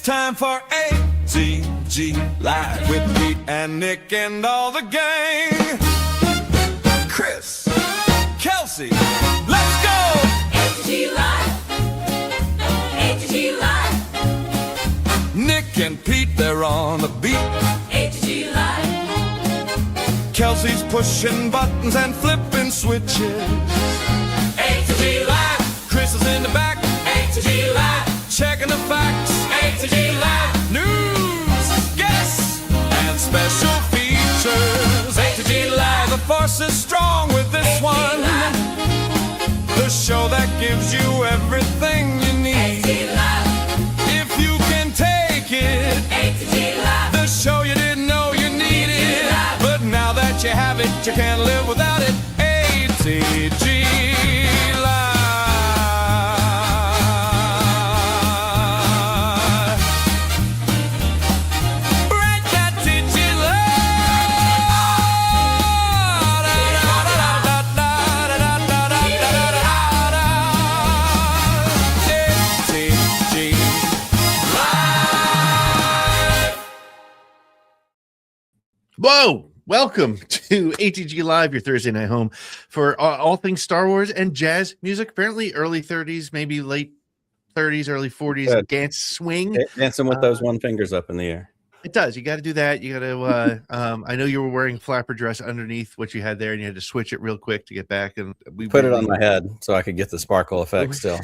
time for ATG Live with Pete and Nick and all the gang. Chris, Kelsey, let's go! ATG Live. ATG Live. Nick and Pete, they're on the beat. ATG Live. Kelsey's pushing buttons and flipping switches. ATG Live. Chris is in the back. ATG Live. Checking the facts. ATG Live. News, guests, and special features. ATG Live. The force is strong with this one. The show that gives you everything you need. ATG Live. If you can take it. ATG Live. The show you didn't know you needed. But now that you have it, you can't live without it. ATG Live. Right, that's ATG Whoa! Welcome to ATG Live, your Thursday night home for all things Star Wars and jazz music. Apparently, early 30s, maybe late 30s, early 40s. Good. Dance swing. Dancing with those one fingers up in the air. It does. You got to do that. You got to. I know you were wearing a flapper dress underneath what you had there, and you had to switch it real quick to get back. And we Put it on my head so I could get the sparkle effect still.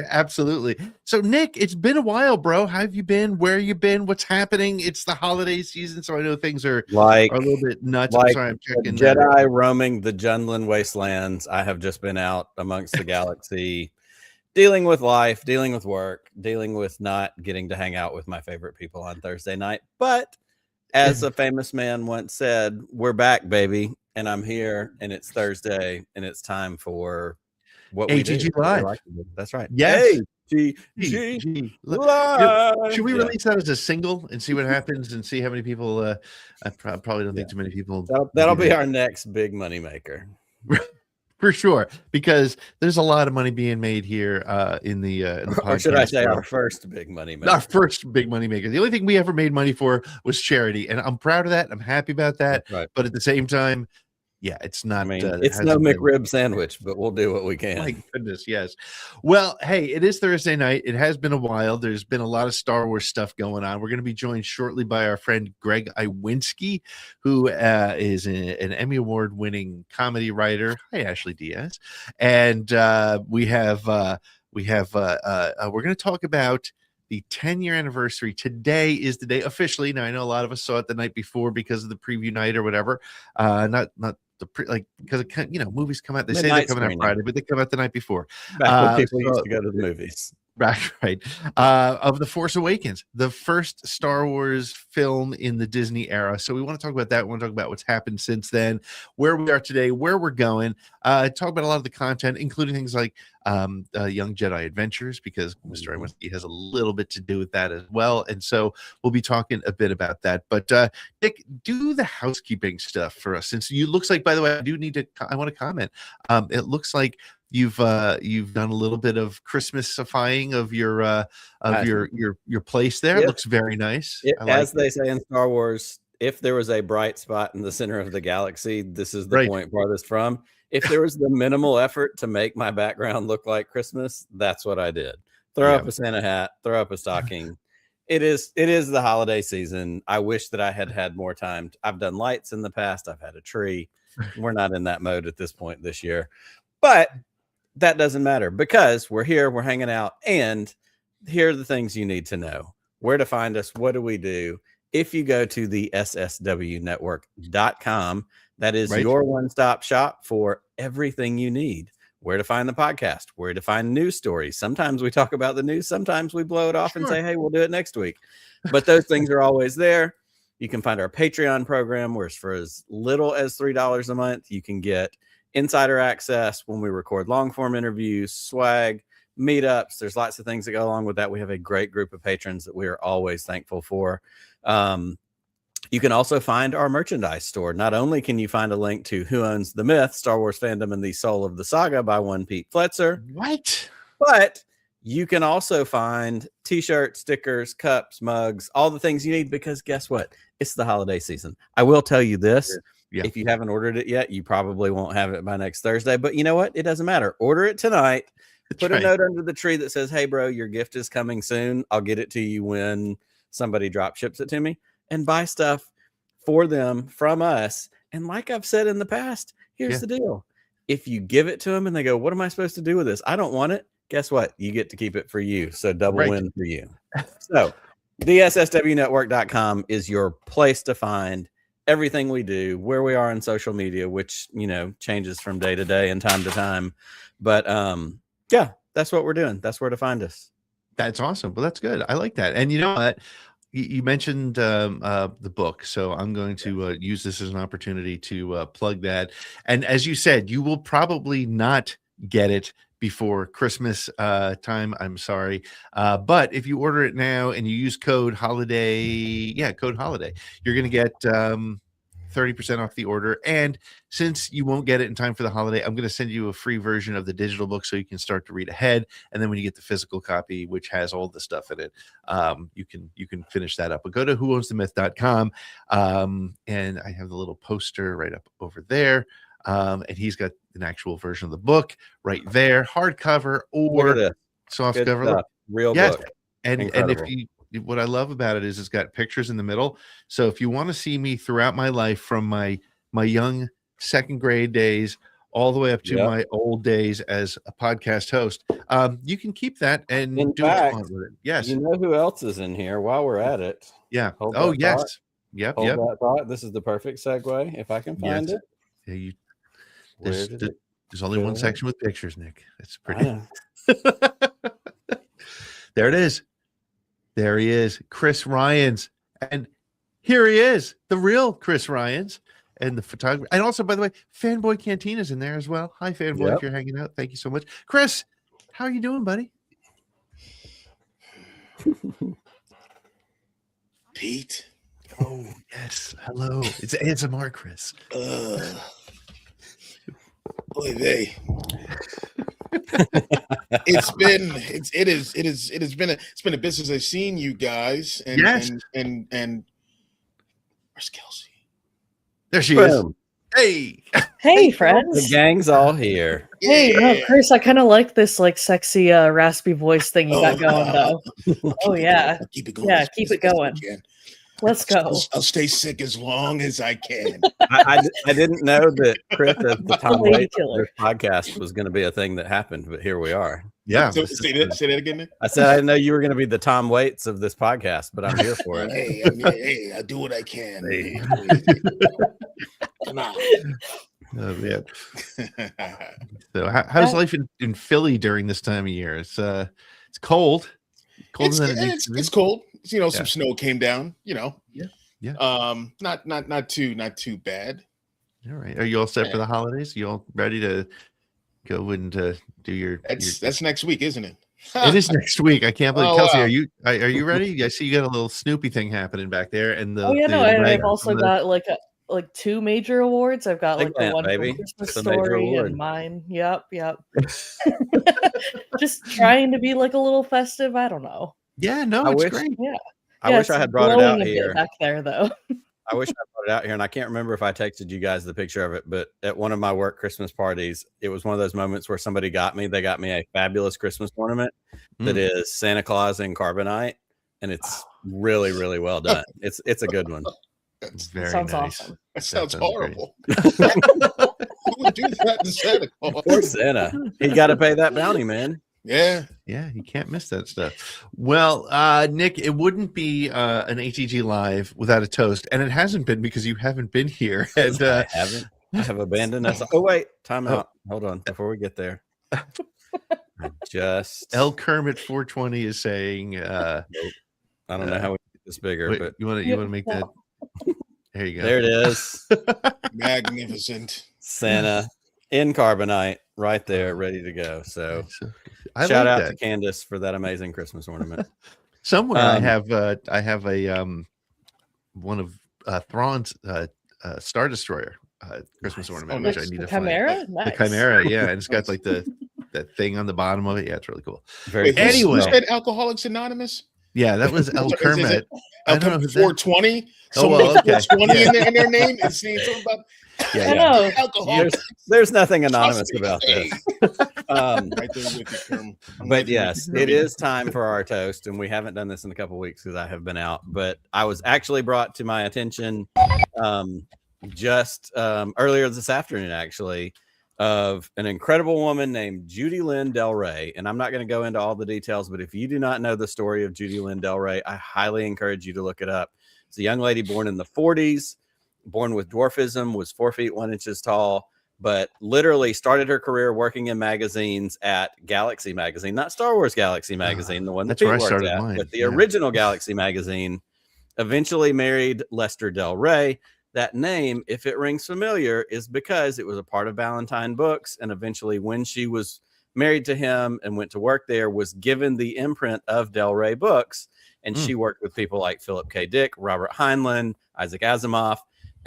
Absolutely. So, Nick, it's been a while, bro. How have you been? Where you been? What's happening? It's the holiday season, so I know things are a little bit nuts. Like I'm sorry, I'm checking. Jedi roaming the Jundland wastelands. I have just been out amongst the galaxy, dealing with life, dealing with work, dealing with not getting to hang out with my favorite people on Thursday night. But as a famous man once said, we're back, baby. And I'm here, and it's Thursday, and it's time for what we do. ATG Live. Like to do. That's right. Yes. ATG Live. Should we release that as a single and see what happens and see how many people? I probably don't think too many people. That'll be our next big money maker. For sure, because there's a lot of money being made here in the Or should I say world. our first big money maker? Our first big money maker. The only thing we ever made money for was charity, and I'm proud of that. I'm happy about that. Right. But at the same time, yeah, it's not. I mean, it it's no hasn't been- McRib sandwich, but we'll do what we can. My goodness, yes. Well, hey, it is Thursday night. It has been a while. There's been a lot of Star Wars stuff going on. We're going to be joined shortly by our friend Greg Iwinski, who is an Emmy Award winning comedy writer. Hi, Ashley Diaz. And we're going to talk about the 10-year anniversary. Today is the day officially. Now, I know a lot of us saw it the night before because of the preview night or whatever. Not because movies come out. They say they're Midnight coming out screening. Friday, but they come out the night before. Back when people used to go to the movies. Right. Of The Force Awakens, the first Star Wars film in the Disney era. So we want to talk about that. We want to talk about what's happened since then, where we are today, where we're going. Talk about a lot of the content, including things like Young Jedi Adventures, because Mr. Iwinski has a little bit to do with that as well. And so we'll be talking a bit about that. But Nick, do the housekeeping stuff for us. Since you looks like, by the way, I want to comment. It looks like you've done a little bit of Christmasifying of your place there. It Yep. looks very nice. As they say in Star Wars, if there was a bright spot in the center of the galaxy, this is the Right. point farthest from. If there was the minimal effort to make my background look like Christmas, that's what I did. Throw up a Santa hat, throw up a stocking. It is the holiday season. I wish that I had had more time. I've done lights in the past. I've had a tree. We're not in that mode at this point this year. But that doesn't matter because we're here, we're hanging out, and here are the things you need to know. Where to find us, what do we do? If you go to the sswnetwork.com, that is your one-stop shop for everything you need. Where to find the podcast, where to find news stories. Sometimes we talk about the news, sometimes we blow it off and say, hey, we'll do it next week. But those things are always there. You can find our Patreon program, where for as little as $3 a month, you can get insider access when we record long form interviews, swag, meetups. There's lots of things that go along with that. We have a great group of patrons that we are always thankful for. You can also find our merchandise store. Not only can you find a link to Who Owns the Myth, Star Wars Fandom and the Soul of the Saga by one Pete Fletcher, What? but You can also find t-shirts, stickers, cups, mugs, all the things you need, because guess what? It's the holiday season. I will tell you this. Yeah. If you haven't ordered it yet, you probably won't have it by next Thursday. But you know what? It doesn't matter. Order it tonight. Put a note under the tree that says, hey, bro, your gift is coming soon. I'll get it to you when somebody drop ships it to me, and buy stuff for them from us. And like I've said in the past, here's the deal. If you give it to them and they go, what am I supposed to do with this? I don't want it. Guess what? You get to keep it for you. So double win for you. So theSSWnetwork.com is your place to find everything we do, where we are on social media, which, you know, changes from day to day and time to time. But yeah, that's what we're doing. That's where to find us. That's awesome. Well, that's good. I like that. And you know what? You mentioned the book, so I'm going to use this as an opportunity to plug that. And as you said, you will probably not get it before Christmas time. I'm sorry. But if you order it now and you use code holiday, code holiday, you're going to get 30% off the order. And since you won't get it in time for the holiday, I'm going to send you a free version of the digital book so you can start to read ahead. And then when you get the physical copy, which has all the stuff in it, you can finish that up. But go to whoownsthemyth.com. And I have the little poster right up over there. And he's got an actual version of the book right there, hardcover or soft cover. Real book. And if you, what I love about it is it's got pictures in the middle. So if you want to see me throughout my life, from my young second grade days all the way up to my old days as a podcast host, you can keep that and do what you want with it. Yes. You know who else is in here while we're at it? Yeah. Hold yes. Thought. Yep. Hold that thought. This is the perfect segue if I can find it. Yeah, there's only one section with pictures, Nick. That's pretty. There it is. There he is, Chris Ryans. And here he is, the real Chris Ryans, and the photographer. And also, by the way, Fanboy Cantina's in there as well. Hi, Fanboy, if you're hanging out. Thank you so much. Chris, how are you doing, buddy? Pete. Oh, yes. Hello. It's ASMR, Chris. Oy vey. It's been a bit since I've seen you guys. And and where's Kelsey? There she is. Hey friends. The gang's all here. Hey, no, Chris, I kind of like this like sexy raspy voice thing you got going though. Keep it going. Yeah, keep it going. Let's go. I'll stay sick as long as I can. I didn't know that Chris at the Tom Waits podcast was going to be a thing that happened, but here we are. Yeah. So, say that again, Nick. I said I didn't know you were going to be the Tom Waits of this podcast, but I'm here for it. Hey, I do what I can. Hey. Come on. Oh man. So how's life in Philly during this time of year? It's cold. It's cold. You know, some snow came down. You know. Yeah. Not too bad. All right. Are you all set for the holidays? You all ready to go and do your? That's next week, isn't it? It is next week. I can't believe. Kelsey, wow. are you ready? I see you got a little Snoopy thing happening back there, and I've also got like two major awards. I've got like the one for Christmas Story and mine. Yep. Just trying to be like a little festive. I don't know. Yeah, no, it's great. Yeah. I wish I had brought it out here. Back there, though. I wish I brought it out here, and I can't remember if I texted you guys the picture of it, but at one of my work Christmas parties, it was one of those moments where somebody they got me a fabulous Christmas ornament that is Santa Claus in carbonite, and it's really, really well done. It's a good one. It's very sounds nice. awesome. That sounds horrible. Who would do that to Santa Claus? Poor Santa. He got to pay that bounty, man. Yeah, you can't miss that stuff. Well, Nick, it wouldn't be an ATG Live without a toast, and it hasn't been because you haven't been here. And I haven't. I have abandoned us. Oh wait, time out. Hold on, before we get there. El Kermit 420 is saying. I don't know how we get this bigger, wait, but you want to make that. There you go. There it is. Magnificent Santa in carbonite, right there, ready to go. So. Shout like out that. to Candace for that amazing Christmas ornament. Somewhere I have a one of Thrawn's Star Destroyer Christmas ornament, which I need to Chimera? find. Nice. The Chimera, yeah, and it's got like the that thing on the bottom of it. Yeah, it's really cool. Very cool. Anyway. Who said Alcoholics Anonymous? Yeah, that was El Kermit. El Kermit 420. Oh, well, okay. 420 in their name and saying something about alcohol. There's nothing anonymous about this. Right there with you, Kermit. But yes, it is time for our toast, and we haven't done this in a couple of weeks because I have been out. But I was actually brought to my attention just earlier this afternoon, actually, of an incredible woman named Judy Lynn Del Rey. And I'm not going to go into all the details, but if you do not know the story of Judy Lynn Del Rey, I highly encourage you to look it up. It's a young lady born in the 40s, born with dwarfism, was 4 feet 1 inches tall, but literally started her career working in magazines at Galaxy Magazine, not Star Wars Galaxy Magazine, the one that Pete worked at, but the original Galaxy Magazine. Eventually married Lester Del Rey. That name, if it rings familiar, is because it was a part of Ballantine Books, and eventually when she was married to him and went to work there, was given the imprint of Del Rey Books, and she worked with people like Philip K. Dick, Robert Heinlein, Isaac Asimov,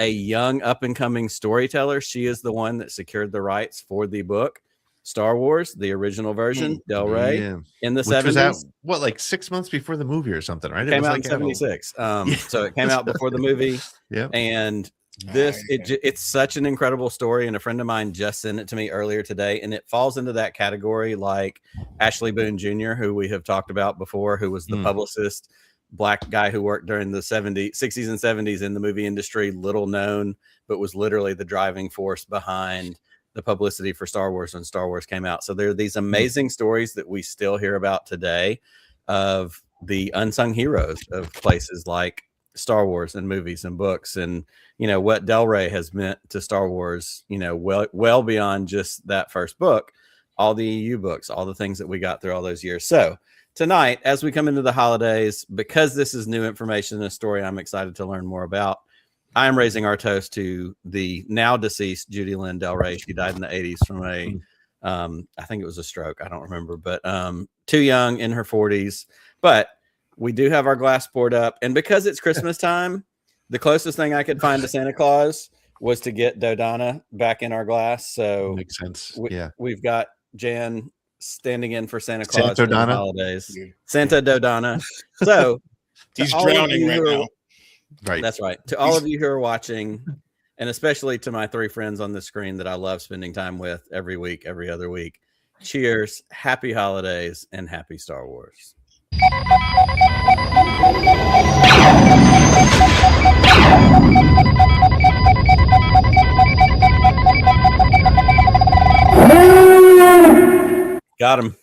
a young up-and-coming storyteller. She is the one that secured the rights for the book Star Wars, the original version, Del Rey, in the 70s. Was out, what, like 6 months before the movie or something, right? It came out in 76. So it came out before the movie. Yeah. And it's such an incredible story. And a friend of mine just sent it to me earlier today. And it falls into that category like Ashley Boone Jr., who we have talked about before, who was the publicist, Black guy who worked during the 60s and 70s in the movie industry, little known, but was literally the driving force behind the publicity for Star Wars when Star Wars came out. So there are these amazing stories that we still hear about today of the unsung heroes of places like Star Wars and movies and books, and what Del Rey has meant to Star Wars, well beyond just that first book, all the EU books, all the things that we got through all those years. So tonight, as we come into the holidays, because this is new information and a story I'm excited to learn more about, I am raising our toast to the now deceased Judy Lynn Del Rey. She died in the 80s from I think it was a stroke. I don't remember, but too young, in her 40s. But we do have our glass poured up. And because it's Christmas time, the closest thing I could find to Santa Claus was to get Dodonna back in our glass. So makes sense. We've got Jan standing in for Santa Claus for the holidays. Santa Dodonna. So he's drowning right now. Right. That's right. To all of you who are watching, and especially to my 3 friends on the screen that I love spending time with every week, every other week, cheers, happy holidays, and happy Star Wars. Got him.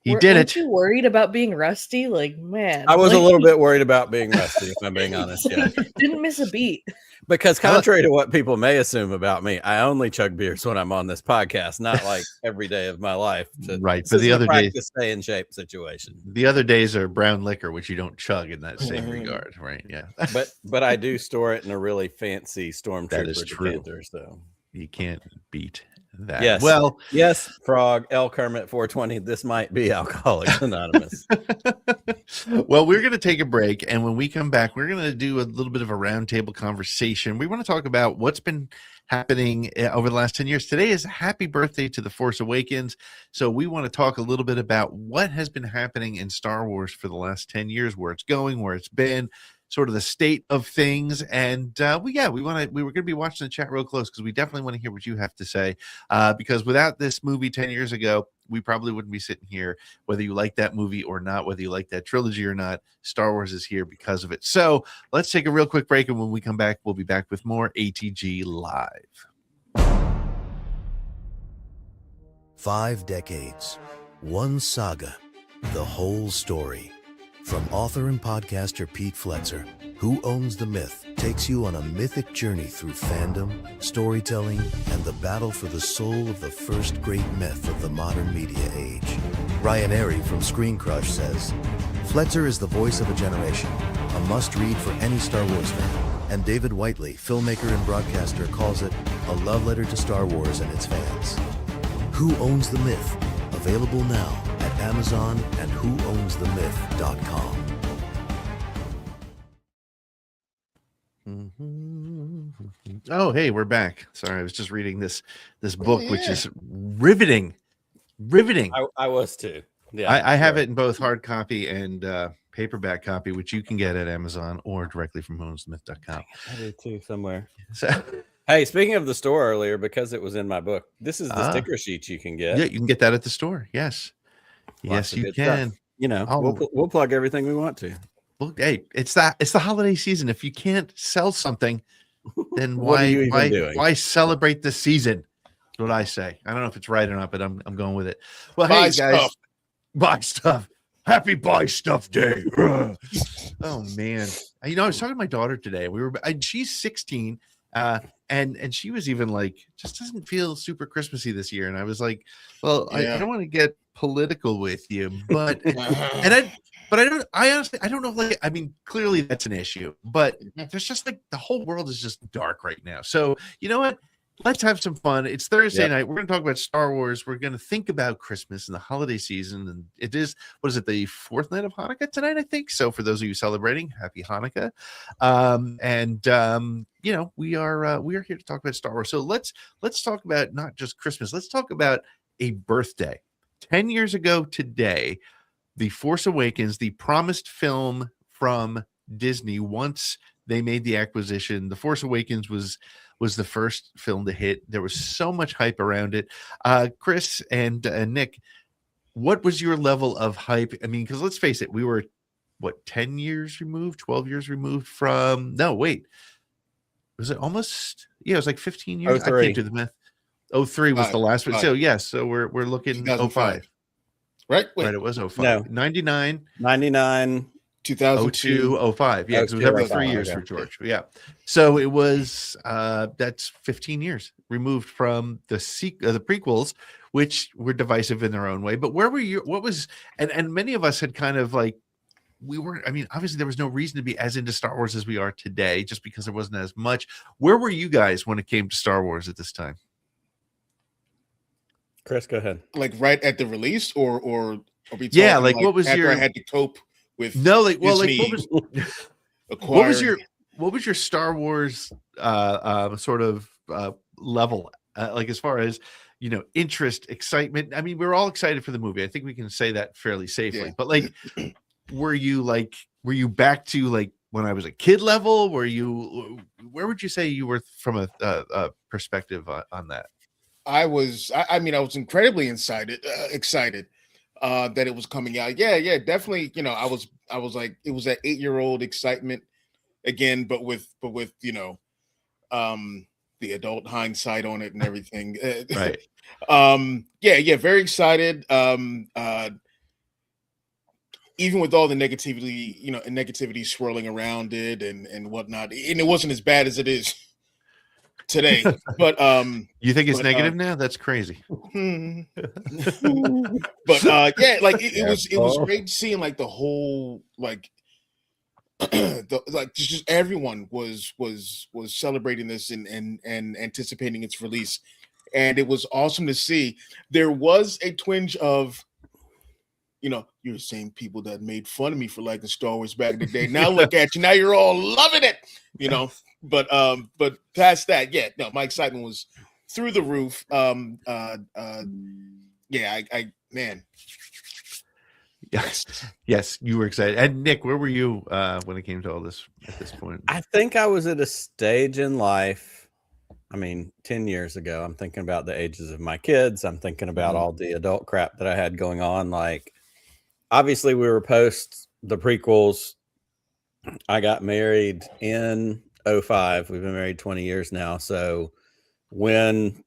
You did it. Weren't you worried about being rusty? Like, man. I was a little bit worried about being rusty, if I'm being honest. Yeah. Didn't miss a beat. Because contrary to what people may assume about me, I only chug beers when I'm on this podcast, not like every day of my life. Right. But the other days, stay in shape situation. The other days are brown liquor, which you don't chug in that same regard, right? Yeah. But I do store it in a really fancy Stormtrooper decanter, so you can't beat that. Yes. Well, yes, Frog, L Kermit 420. This might be Alcoholics Anonymous. Well, we're going to take a break, and when we come back, we're going to do a little bit of a roundtable conversation. We want to talk about what's been happening over the last 10 years. Today is happy birthday to The Force Awakens, so we want to talk a little bit about what has been happening in Star Wars for the last 10 years, where it's going, where it's been, sort of the state of things. And we were going to be watching the chat real close because we definitely want to hear what you have to say, because without this movie 10 years ago, we probably wouldn't be sitting here, whether you like that movie or not, whether you like that trilogy or not. Star Wars is here because of it. So let's take a real quick break, and when we come back, we'll be back with more ATG Live. 5 decades, one saga, the whole story. From author and podcaster Pete Fletzer, Who Owns the Myth, takes you on a mythic journey through fandom, storytelling, and the battle for the soul of the first great myth of the modern media age. Ryan Airy from Screen Crush says, Fletzer is the voice of a generation, a must-read for any Star Wars fan. And David Whiteley, filmmaker and broadcaster, calls it a love letter to Star Wars and its fans. Who Owns the Myth? Available now at Amazon and whoownsthemyth.com. Oh, hey, we're back. Sorry, I was just reading this book, which is riveting. Riveting. I was too. Yeah, I have it in both hard copy and paperback copy, which you can get at Amazon or directly from ownsthemyth.com. I do too, somewhere. So, hey, speaking of the store earlier, because it was in my book, this is the sticker sheet you can get. Yeah, you can get that at the store. Yes. Yes, you can. Stuff. You know, we'll plug everything we want to. Well, hey, it's the holiday season. If you can't sell something, then why celebrate the season? That's what I say. I don't know if it's right or not, but I'm going with it. Well, buy hey guys, stuff. Buy stuff. Happy Buy Stuff Day. Oh man, I was talking to my daughter today. She's 16, and she was even like, just doesn't feel super Christmassy this year. And I was like, well, I don't want to get political with you, but I honestly don't know. Like, I mean, clearly that's an issue, but there's just like the whole world is just dark right now. So you know what? Let's have some fun. It's Thursday night. We're going to talk about Star Wars. We're going to think about Christmas and the holiday season. And it is, what is it, the fourth night of Hanukkah tonight, I think. So for those of you celebrating, happy Hanukkah. We are here to talk about Star Wars. So let's talk about not just Christmas. Let's talk about a birthday. 10 years ago today, The Force Awakens, the promised film from Disney, once they made the acquisition, The Force Awakens was the first film to hit. There was so much hype around it. Chris and Nick, what was your level of hype? I mean, because let's face it, we were, 10 years removed, 12 years removed from, no, wait. Was it almost? Yeah, it was like 15 years. I can't do the math. 03 was the last one. So, yes, so we're looking 05. Right? Wait. Right, it was 05. No. 99. 2002, 05. Yeah, because it was every 3 years for George. Yeah. So it was that's 15 years removed from the prequels, which were divisive in their own way. But where were you? What was and many of us had kind of like obviously there was no reason to be as into Star Wars as we are today, just because there wasn't as much. Where were you guys when it came to Star Wars at this time? Chris, go ahead. Like right at the release, or are we talking like what was after I had to cope with what was your Star Wars sort of level, like as far as interest, excitement? I mean, we were all excited for the movie. I think we can say that fairly safely. But like, were you back to like when I was a kid level? Where would you say you were from a perspective on that? I was incredibly excited that it was coming out. Yeah, definitely. I was like, it was that 8-year-old excitement again, but with the adult hindsight on it and everything. Right. Very excited. Even with all the negativity swirling around it and whatnot, and it wasn't as bad as it is today. But you think it's negative now? That's crazy. But it was great seeing like the whole just everyone was celebrating this and anticipating its release, and it was awesome to see. There was a twinge of, you're the same people that made fun of me for liking Star Wars back in the day. Now look at you. Now you're all loving it, But past that, my excitement was through the roof. Man. Yes, you were excited. And Nick, where were you when it came to all this at this point? I think I was at a stage in life. 10 years ago, I'm thinking about the ages of my kids. I'm thinking about all the adult crap that I had going on. Like, obviously we were post the prequels. I got married in 05. We've been married 20 years now. So when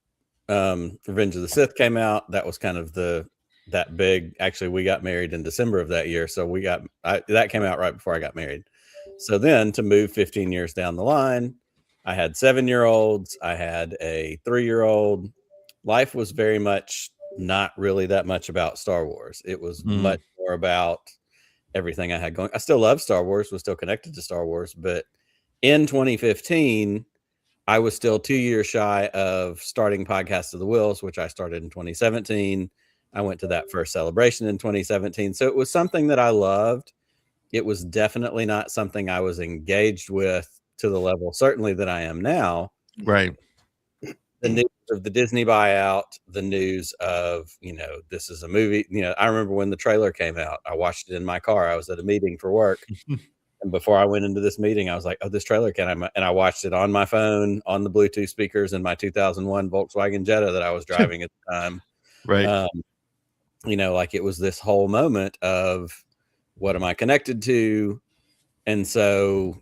Revenge of the Sith came out, that was kind of that big. Actually, we got married in December of that year. So that came out right before I got married. So then to move 15 years down the line, I had 7-year-olds. I had a 3-year-old. Life was very much not really that much about Star Wars. It was much more about everything I had going. I still love Star Wars, was still connected to Star Wars, but in 2015, I was still 2 years shy of starting Podcast of the Wills, which I started in 2017. I went to that first celebration in 2017. So it was something that I loved. It was definitely not something I was engaged with to the level, certainly, that I am now. Right. the news of the Disney buyout, the news of, this is a movie. I remember when the trailer came out, I watched it in my car. I was at a meeting for work. And before I went into this meeting, I was like, oh, this trailer and I watched it on my phone, on the Bluetooth speakers in my 2001 Volkswagen Jetta that I was driving at the time. Right. Like it was this whole moment of what am I connected to? And so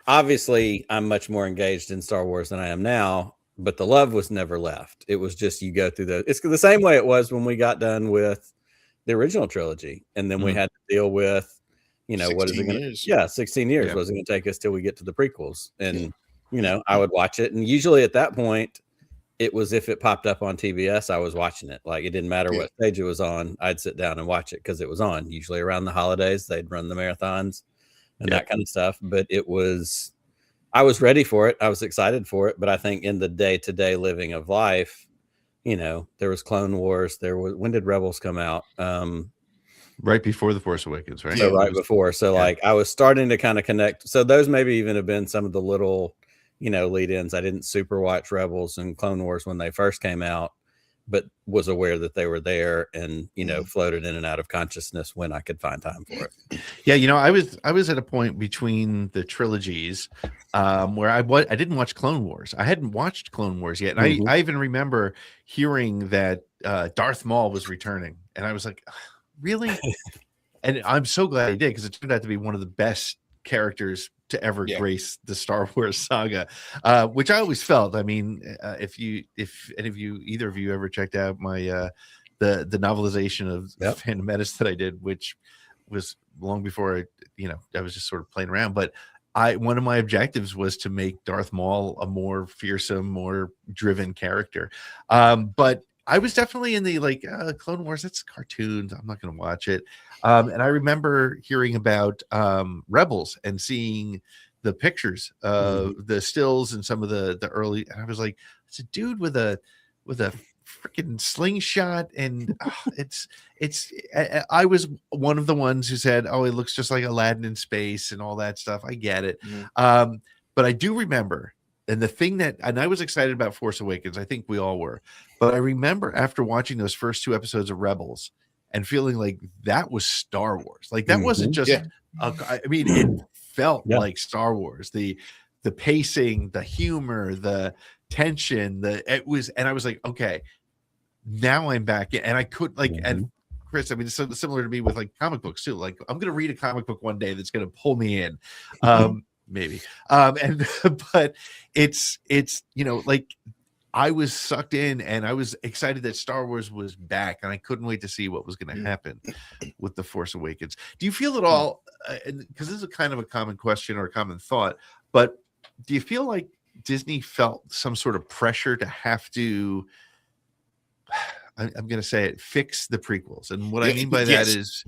obviously I'm much more engaged in Star Wars than I am now, but the love was never left. It was just, you go through it's the same way it was when we got done with the original trilogy. And then we had to deal with, what is it going to, 16 years. Yeah. Was it going to take us till we get to the prequels? And, I would watch it. And usually at that point, it was, if it popped up on TBS, I was watching it. Like, it didn't matter what stage it was on. I'd sit down and watch it because it was on. Usually around the holidays, they'd run the marathons and that kind of stuff. But I was ready for it. I was excited for it. But I think in the day-to-day living of life, there was Clone Wars. When did Rebels come out? Right before The Force Awakens, right? So right before. So like I was starting to kind of connect. So those maybe even have been some of the little, lead-ins. I didn't super watch Rebels and Clone Wars when they first came out, but was aware that they were there and, floated in and out of consciousness when I could find time for it. Yeah, I was at a point between the trilogies where I didn't watch Clone Wars. I hadn't watched Clone Wars yet. And I even remember hearing that Darth Maul was returning. And I was like, really? And I'm so glad he did, because it turned out to be one of the best characters to ever grace the Star Wars saga, which I always felt. I mean, if any of you, either of you, ever checked out my the novelization of Phantom Menace that I did, which was long before I was just sort of playing around, but one of my objectives was to make Darth Maul a more fearsome, more driven character. But I was definitely in the Clone Wars. That's cartoons. I'm not going to watch it. And I remember hearing about Rebels and seeing the pictures of the stills and some of the early. And I was like, it's a dude with a freaking slingshot, and I was one of the ones who said, "Oh, it looks just like Aladdin in space and all that stuff." I get it, but I do remember. And the thing and I was excited about Force Awakens. I think we all were. But I remember after watching those first 2 episodes of Rebels and feeling like that was Star Wars. Like that wasn't just, I mean, it felt like Star Wars. The pacing, the humor, the tension, and I was like, okay, now I'm back in. And I could and Chris, I mean, it's similar to me with comic books too. Like, I'm going to read a comic book one day that's going to pull me in. Maybe. But it's I was sucked in, and I was excited that Star Wars was back, and I couldn't wait to see what was going to happen with The Force Awakens. Do you feel at all, because this is a kind of a common question or a common thought, but do you feel like Disney felt some sort of pressure to have to, I'm going to say it, fix the prequels? And what I mean by that is,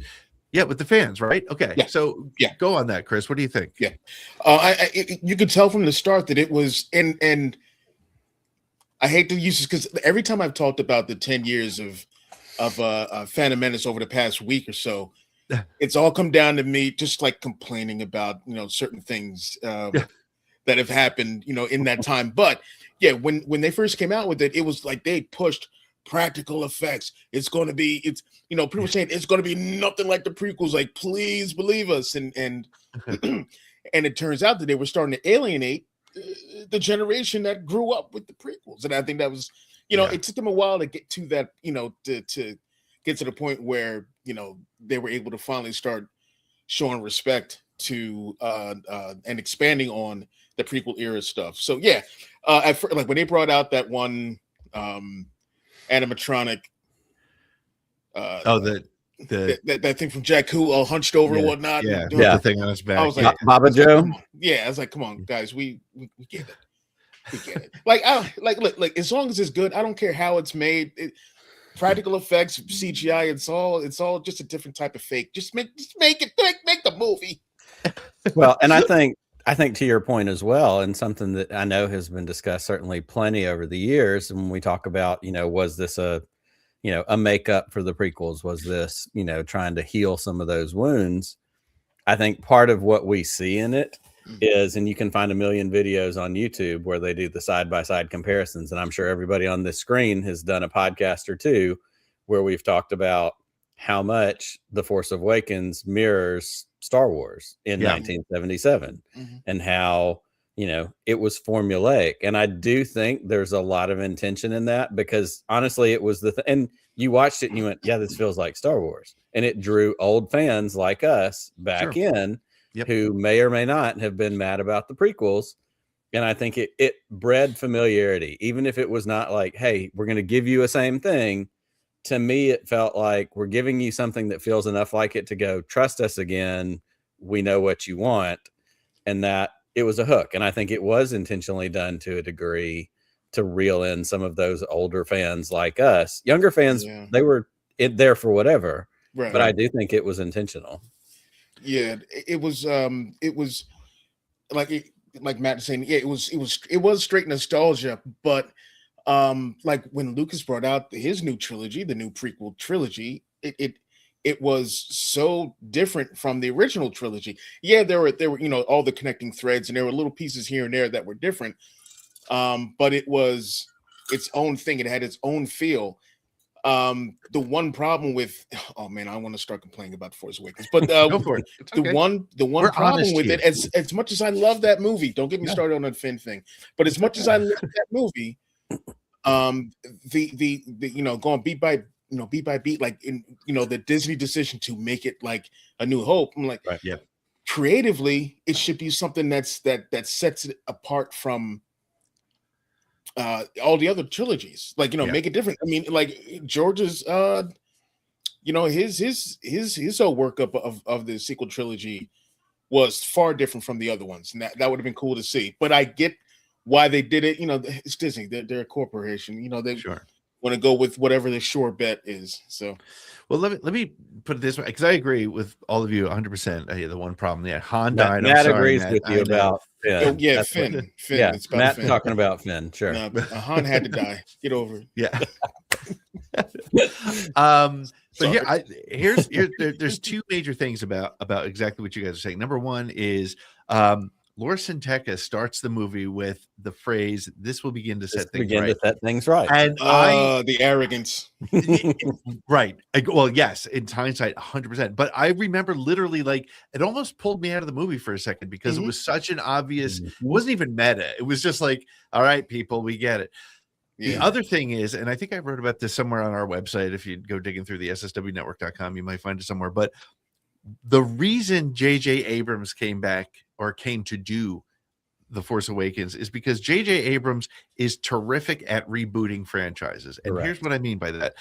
with the fans, right? Okay. So go on that, Chris. What do you think? You could tell from the start that it was, and I hate to use this because every time I've talked about the 10 years of Phantom Menace over the past week or so, it's all come down to me just complaining about certain things that have happened in that time. But when they first came out with it, it was like they pushed practical effects. It's going to be, people were saying it's going to be nothing like the prequels. Like, please believe us. And and it turns out that they were starting to alienate the generation that grew up with the prequels. And I think that was, it took them a while to get to that, to get to the point where, they were able to finally start showing respect to and expanding on the prequel era stuff. So when they brought out that one animatronic that thing from Jakku all hunched over and whatnot, doing the thing on his back. I was like, Baba Joe. I was like, come on, guys, we get it. We get it. Look, as long as it's good, I don't care how it's made. Practical effects, CGI, it's all just a different type of fake. Just make the movie. Well, and I think to your point as well, and something that I know has been discussed certainly plenty over the years, when we talk about, was this a makeup for the prequels? Was this, trying to heal some of those wounds? I think part of what we see in it is, and you can find a million videos on YouTube where they do the side-by-side comparisons. And I'm sure everybody on this screen has done a podcast or two where we've talked about how much The Force Awakens mirrors Star Wars in 1977 and how, it was formulaic. And I do think there's a lot of intention in that, because honestly, it was and you watched it and you went, yeah, this feels like Star Wars. And it drew old fans like us back in who may or may not have been mad about the prequels. And I think it bred familiarity, even if it was not like, hey, we're going to give you a same thing. To me, it felt like we're giving you something that feels enough like it to go, trust us again. We know what you want. And that it was a hook. And I think it was intentionally done to a degree to reel in some of those older fans like us. Younger fans, they were there for whatever. Right. But I do think it was intentional. Yeah, it was like Matt was saying, it was straight nostalgia, but like when Lucas brought out his new trilogy, the new prequel trilogy, it was so different from the original trilogy. Yeah, there were all the connecting threads, and there were little pieces here and there that were different. But it was its own thing. It had its own feel. The one problem with I want to start complaining about Force Awakens, but Go for it. the one problem with it, as much as I love that movie, don't get me started on that Finn thing, but as much as I love that movie, the going beat by beat, like in the Disney decision to make it like A New Hope, I'm like, creatively, it should be something that sets it apart from all the other trilogies, like make it different. I mean, like George's his whole workup of the sequel trilogy was far different from the other ones, and that would have been cool to see. But I get why they did it. It's Disney, they're a corporation, they want to go with whatever the sure bet is. So well, let me put it this way, because I agree with all of you 100%. The one problem, Han died. Matt agrees with you about Finn. Yeah, Finn. Yeah, it's about Matt Finn. Talking about Finn. Sure. Han had to die. Get over it. Yeah. So there's two major things about exactly what you guys are saying. Number one is Laura Sinteca starts the movie with the phrase, "This will begin to set things right." And the arrogance. Right. Well, yes, in hindsight, 100%. But I remember literally, like, it almost pulled me out of the movie for a second, because it was such an obvious, it wasn't even meta. It was just like, all right, people, we get it. The other thing is, and I think I wrote about this somewhere on our website, if you go digging through the sswnetwork.com, you might find it somewhere. But the reason J.J. Abrams came to do The Force Awakens is because J.J. Abrams is terrific at rebooting franchises. And here's what I mean by that.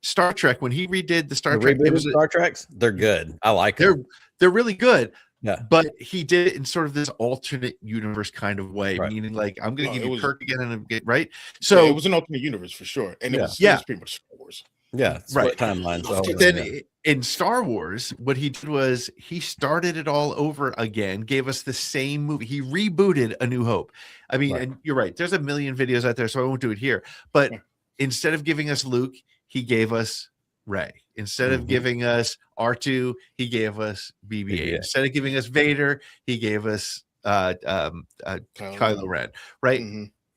Star Trek, when he redid the Star Trek, Star Treks, they're good. I like them. They're really good. Yeah. But he did it in sort of this alternate universe kind of way, meaning like, I'm going to give you Kirk again and get right. So it was an alternate universe for sure. And it was pretty much Star Wars. Yeah, right. Timelines. Then in Star Wars, what he did was he started it all over again, gave us the same movie. He rebooted A New Hope. I mean, and you're right. There's a million videos out there, so I won't do it here. But instead of giving us Luke, he gave us Rey. Instead of giving us R2, he gave us BB-8. Instead of giving us Vader, he gave us Kylo Ren. Right?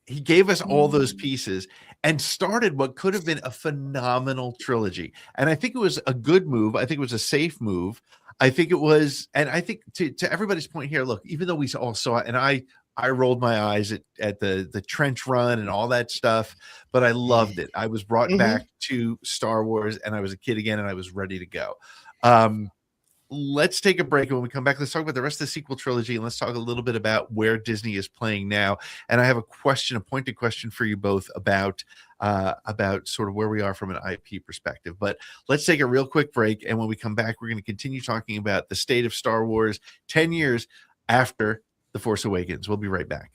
He gave us all those pieces and started what could have been a phenomenal trilogy. And I think it was a good move. I think it was a safe move. I think it was, and I think to everybody's point here, look, even though we all saw it, and I rolled my eyes at the trench run and all that stuff, but I loved it. I was brought back to Star Wars, and I was a kid again, and I was ready to go. Let's take a break, and when we come back, let's talk about the rest of the sequel trilogy, and let's talk a little bit about where Disney is playing now. And I have a pointed question for you both about sort of where we are from an IP perspective. But let's take a real quick break, and when we come back, we're going to continue talking about the state of Star Wars 10 years after The Force Awakens. We'll be right back.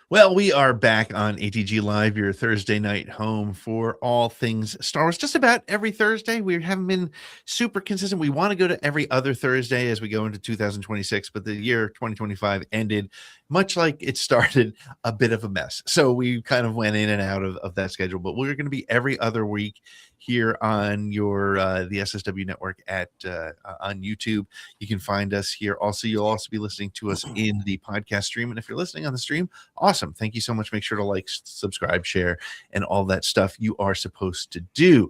Well, we are back on ATG Live, your Thursday night home for all things Star Wars. Just about every Thursday. We haven't been super consistent. We want to go to every other Thursday as we go into 2026, but the year 2025 ended much like it started, a bit of a mess. So we kind of went in and out of that schedule, but we're going to be every other week here on your the SSW network at on YouTube. You can find us here. Also, you'll also be listening to us in the podcast stream. And if you're listening on the stream, awesome. Thank you so much. Make sure to like, subscribe, share, and all that stuff you are supposed to do.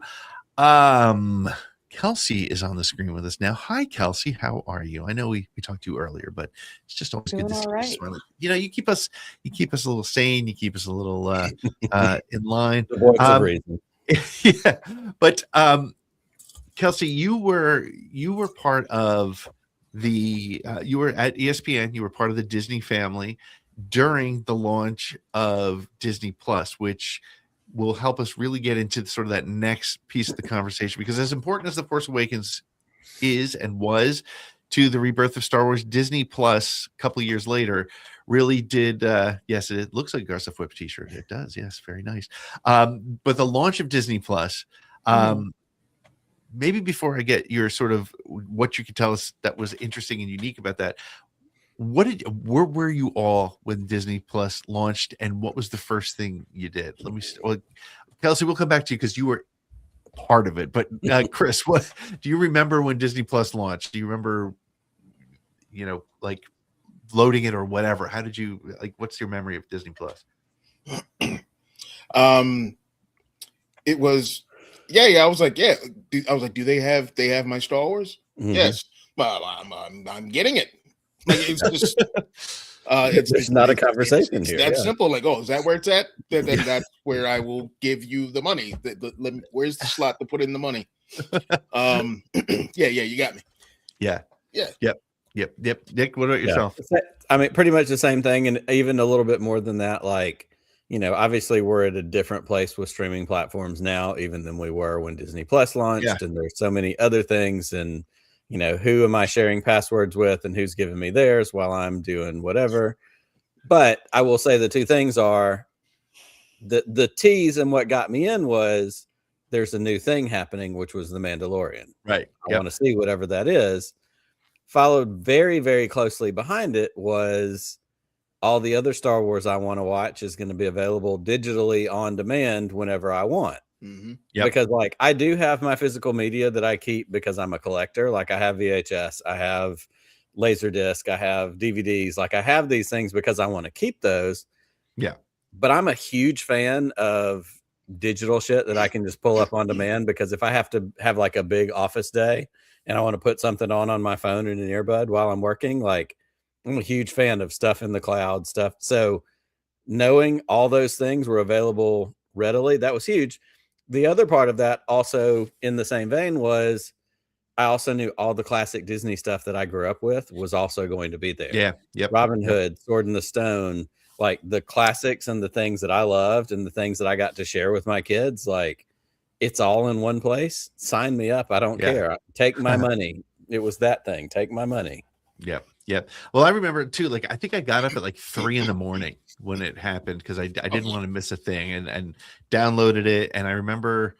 Kelsey is on the screen with us now. Hi, Kelsey. How are you? I know we talked to you earlier, but it's just always good to see you smiling. You know, you keep us a little sane. You keep us a little in line. The voice of reason. Yeah, but Kelsey, you were part of the you were at ESPN. You were part of the Disney family during the launch of Disney Plus, which will help us really get into sort of that next piece of the conversation. Because as important as The Force Awakens is and was to the rebirth of Star Wars, Disney Plus a couple of years later really did yes, it looks like a Garza Whip t-shirt. It does, yes, very nice. But the launch of Disney Plus, maybe before I get your sort of what you could tell us that was interesting and unique about that, where were you all when Disney Plus launched, and what was the first thing you did? Kelsey, we'll come back to you because you were part of it. But Chris, what do you remember when Disney Plus launched? Do you remember, like loading it or whatever? How did you what's your memory of Disney Plus? It was I was like, do they have my Star Wars? Mm-hmm. Yes. Well, I'm getting it. Like, it's just it's not a conversation here. That's simple. Like, oh, is that where it's at? Then that's where I will give you the money. Where's the slot to put in the money? You got me. Yeah. Yep. Nick, what about yourself? I mean, pretty much the same thing, and even a little bit more than that. Like, obviously we're at a different place with streaming platforms now, even than we were when Disney Plus launched. And there's so many other things, and who am I sharing passwords with, and who's giving me theirs while I'm doing whatever. But I will say the two things are the tease, and what got me in was there's a new thing happening, which was The Mandalorian. Right. I want to see whatever that is. Followed very, very closely behind it was all the other Star Wars I want to watch is going to be available digitally on demand whenever I want. Mm-hmm. Because I do have my physical media that I keep because I'm a collector. Like, I have VHS, I have Laserdisc, I have DVDs. Like, I have these things because I want to keep those. Yeah. But I'm a huge fan of digital shit that I can just pull up on demand, because if I have to have like a big office day and I want to put something on my phone in an earbud while I'm working, like, I'm a huge fan of stuff in the cloud stuff. So knowing all those things were available readily, that was huge. The other part of that, also in the same vein, was I also knew all the classic Disney stuff that I grew up with was also going to be there. Yeah. Yep. Robin Hood, Sword in the Stone, like the classics and the things that I loved and the things that I got to share with my kids. Like, it's all in one place. Sign me up. I don't care. Take my money. It was that thing. Take my money. Yep. Well, I remember it too. Like, I think I got up at 3 a.m. when it happened, because I didn't want to miss a thing, and downloaded it. And I remember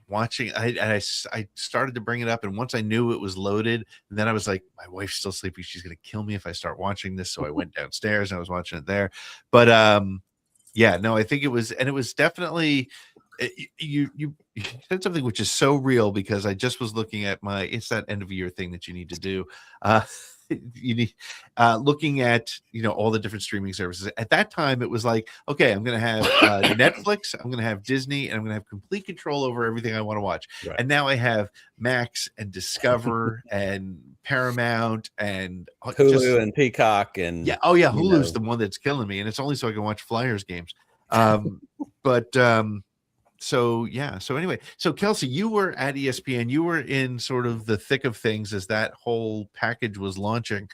watching. I started to bring it up, and once I knew it was loaded, and then I was like, my wife's still sleeping. She's gonna kill me if I start watching this. So I went downstairs and I was watching it there. But I think it was, and it was definitely. You said something which is so real, because I just was looking at it's that end of year thing that you need to do. You need looking at all the different streaming services. At that time, it was like, okay, I'm gonna have Netflix, I'm gonna have Disney, and I'm gonna have complete control over everything I want to watch. Right. And now I have Max and Discover and Paramount and Hulu and Peacock and Hulu's the one that's killing me, and it's only so I can watch Flyers games. So anyway, so Kelsey, you were at ESPN, you were in sort of the thick of things as that whole package was launching.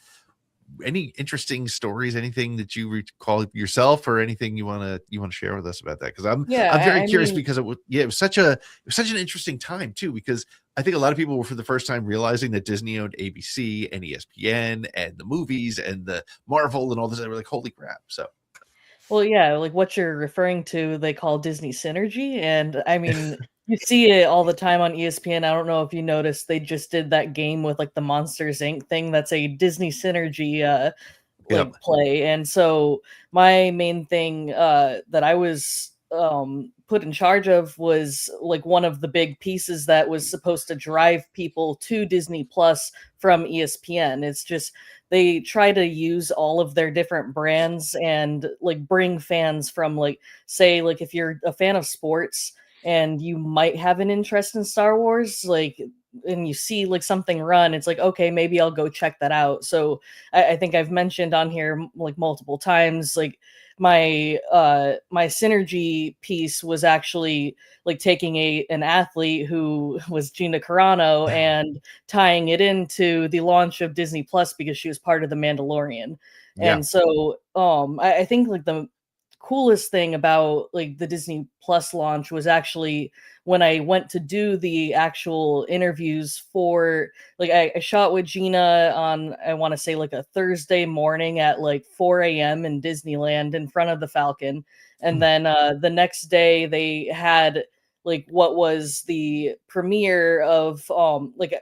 Any interesting stories, anything that you recall yourself, or anything you want to share with us about that? Because I'm very curious, because it was such an interesting time too, because I think a lot of people were for the first time realizing that Disney owned ABC and ESPN and the movies and the Marvel and all this. They were like, holy crap. So Well, yeah, like what you're referring to, they call Disney Synergy, and I mean, you see it all the time on ESPN. I don't know if you noticed, they just did that game with like the Monsters Inc. thing. That's a Disney Synergy Yep. play. And so my main thing that I was put in charge of was like one of the big pieces that was supposed to drive people to Disney Plus from ESPN. It's just they try to use all of their different brands and like bring fans from, like, say, like if you're a fan of sports and you might have an interest in Star Wars, like, and you see like something run, it's like, okay, maybe I'll go check that out. So I think I've mentioned on here like multiple times, like my my synergy piece was actually like taking an athlete who was Gina Carano and tying it into the launch of Disney Plus because she was part of the Mandalorian. Yeah. And so I think like the coolest thing about like the Disney Plus launch was actually when I went to do the actual interviews for, like, I shot with Gina on, I want to say like a Thursday morning at like 4 a.m. in Disneyland in front of the Falcon. And then the next day they had like what was the premiere of like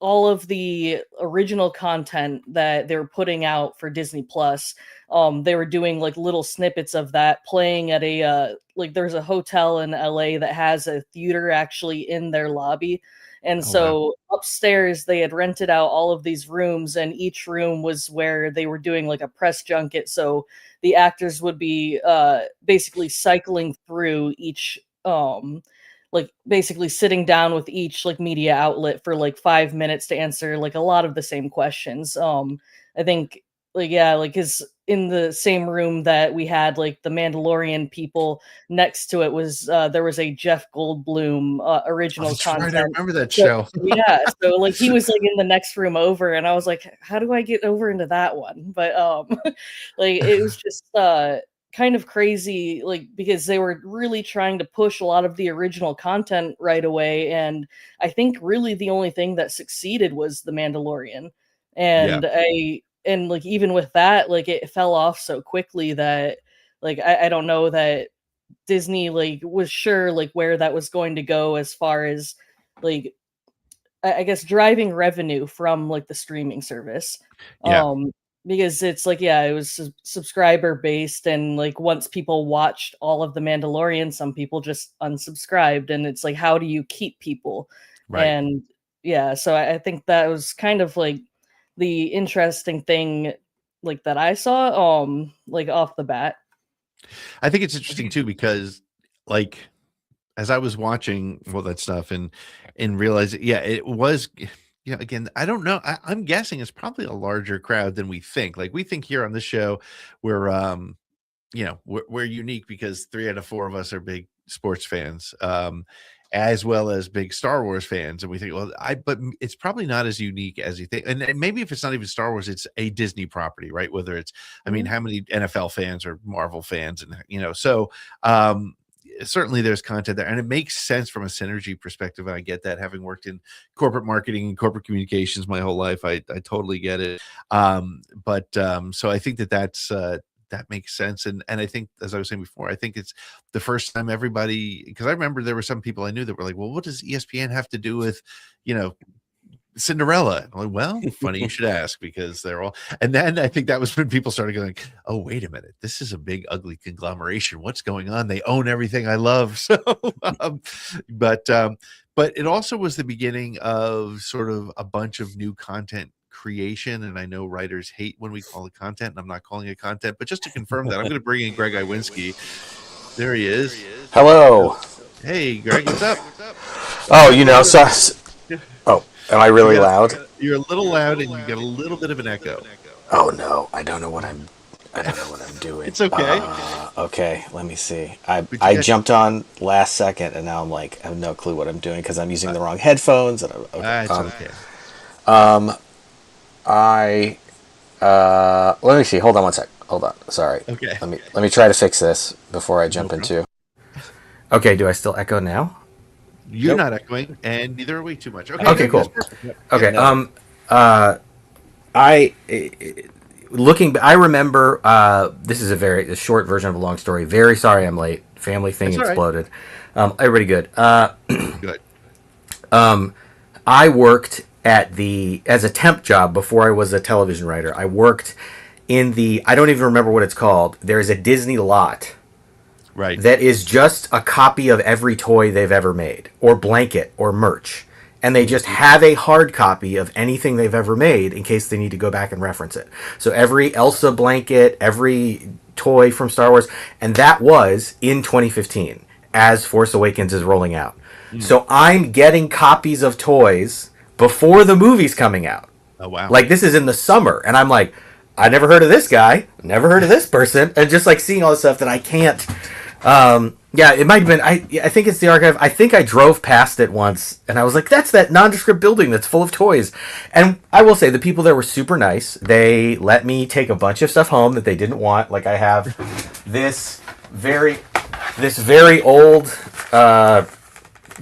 all of the original content that they were putting out for Disney Plus. They were doing like little snippets of that playing at a like there's a hotel in LA that has a theater actually in their lobby. And so upstairs they had rented out all of these rooms, and each room was where they were doing like a press junket. So the actors would be basically cycling through each like basically sitting down with each like media outlet for like 5 minutes to answer like a lot of the same questions. I think like, yeah, like, cause in the same room that we had like the Mandalorian people, next to it was there was a Jeff Goldblum original content. Right, I remember that show. Yeah, so like he was like in the next room over, and I was like, how do I get over into that one? But like it was just kind of crazy, like, because they were really trying to push a lot of the original content right away. And I think really the only thing that succeeded was The Mandalorian. And and like, even with that, like it fell off so quickly that like, I don't know that Disney like was sure like where that was going to go as far as like, I guess driving revenue from like the streaming service. Because it's like, yeah, it was subscriber based, and like once people watched all of The Mandalorian, some people just unsubscribed, and it's like, how do you keep people? Right. And yeah, so I think that was kind of like the interesting thing like that I saw like off the bat. I think it's interesting too, because like as I was watching all that stuff and realized, it was, again, I don't know. I'm guessing it's probably a larger crowd than we think. Like we think here on the show, we're we're unique because 3 out of 4 of us are big sports fans, as well as big Star Wars fans. And we think, but it's probably not as unique as you think. And maybe if it's not even Star Wars, it's a Disney property, right? Whether it's, I mean, how many NFL fans or Marvel fans, and so certainly there's content there, and it makes sense from a synergy perspective. And I get that, having worked in corporate marketing and corporate communications my whole life, I totally get it. So I think that makes sense. And I think, as I was saying before, I think it's the first time everybody, because I remember there were some people I knew that were like, well, what does ESPN have to do with, Cinderella? I'm like, well, funny you should ask, because they're all, and then I think that was when people started going, oh, wait a minute, this is a big, ugly conglomeration. What's going on? They own everything I love. So, but it also was the beginning of sort of a bunch of new content creation. And I know writers hate when we call it content, and I'm not calling it content, but just to confirm that, I'm going to bring in Greg Iwinski. There he is. Hello. Hey, Greg, what's up? Oh, oh, am I really loud? You're a little loud, and you got a little bit of an echo. Oh no, I don't know what I'm doing. It's okay. Okay, let me see. I jumped on last second, and now I'm like, I have no clue what I'm doing because I'm using the wrong headphones. And It's okay. Let me see. Hold on one sec. Hold on. Sorry. Okay. Let me try to fix this before I jump into. Okay. Do I still echo now? You're not echoing, and neither are we too much. Okay. Okay. Cool. Okay. I remember, this is a short version of a long story. Very sorry I'm late. Family thing That's all right. exploded. Everybody good. Good. I worked as a temp job before I was a television writer. I worked in I don't even remember what it's called. There's a Disney lot Right. that is just a copy of every toy they've ever made, or blanket, or merch. And they just have a hard copy of anything they've ever made in case they need to go back and reference it. So every Elsa blanket, every toy from Star Wars, and that was in 2015 as Force Awakens is rolling out. So I'm getting copies of toys before the movie's coming out. Oh, wow. Like, this is in the summer, and I'm like, I never heard of this guy, never heard of this person, and just like seeing all this stuff that I can't. Yeah, it might have been. I think it's the archive. I think I drove past it once, and I was like, "That's that nondescript building that's full of toys." And I will say, the people there were super nice. They let me take a bunch of stuff home that they didn't want. Like, I have this very old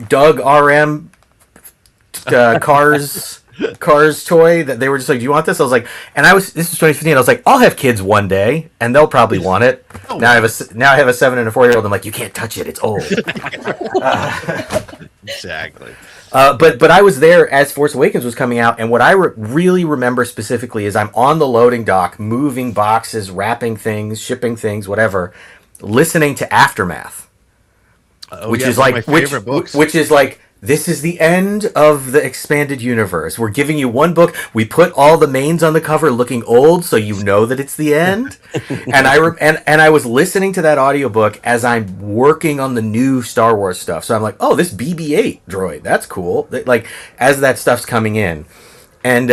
Doug RM Cars toy that they were just like, "Do you want this?" I was like, this is 2015. I was like, "I'll have kids one day, and they'll probably want it." Now I have a 7 and a 4-year-old. I'm like, "You can't touch it; it's old." Exactly. But I was there as Force Awakens was coming out, and what I really remember specifically is I'm on the loading dock, moving boxes, wrapping things, shipping things, whatever, listening to Aftermath, which is like my favorite books. which is like, this is the end of the expanded universe. We're giving you one book. We put all the mains on the cover looking old, so you know that it's the end. And I was listening to that audiobook as I'm working on the new Star Wars stuff. So I'm like, oh, this BB-8 droid, that's cool. Like, as that stuff's coming in. And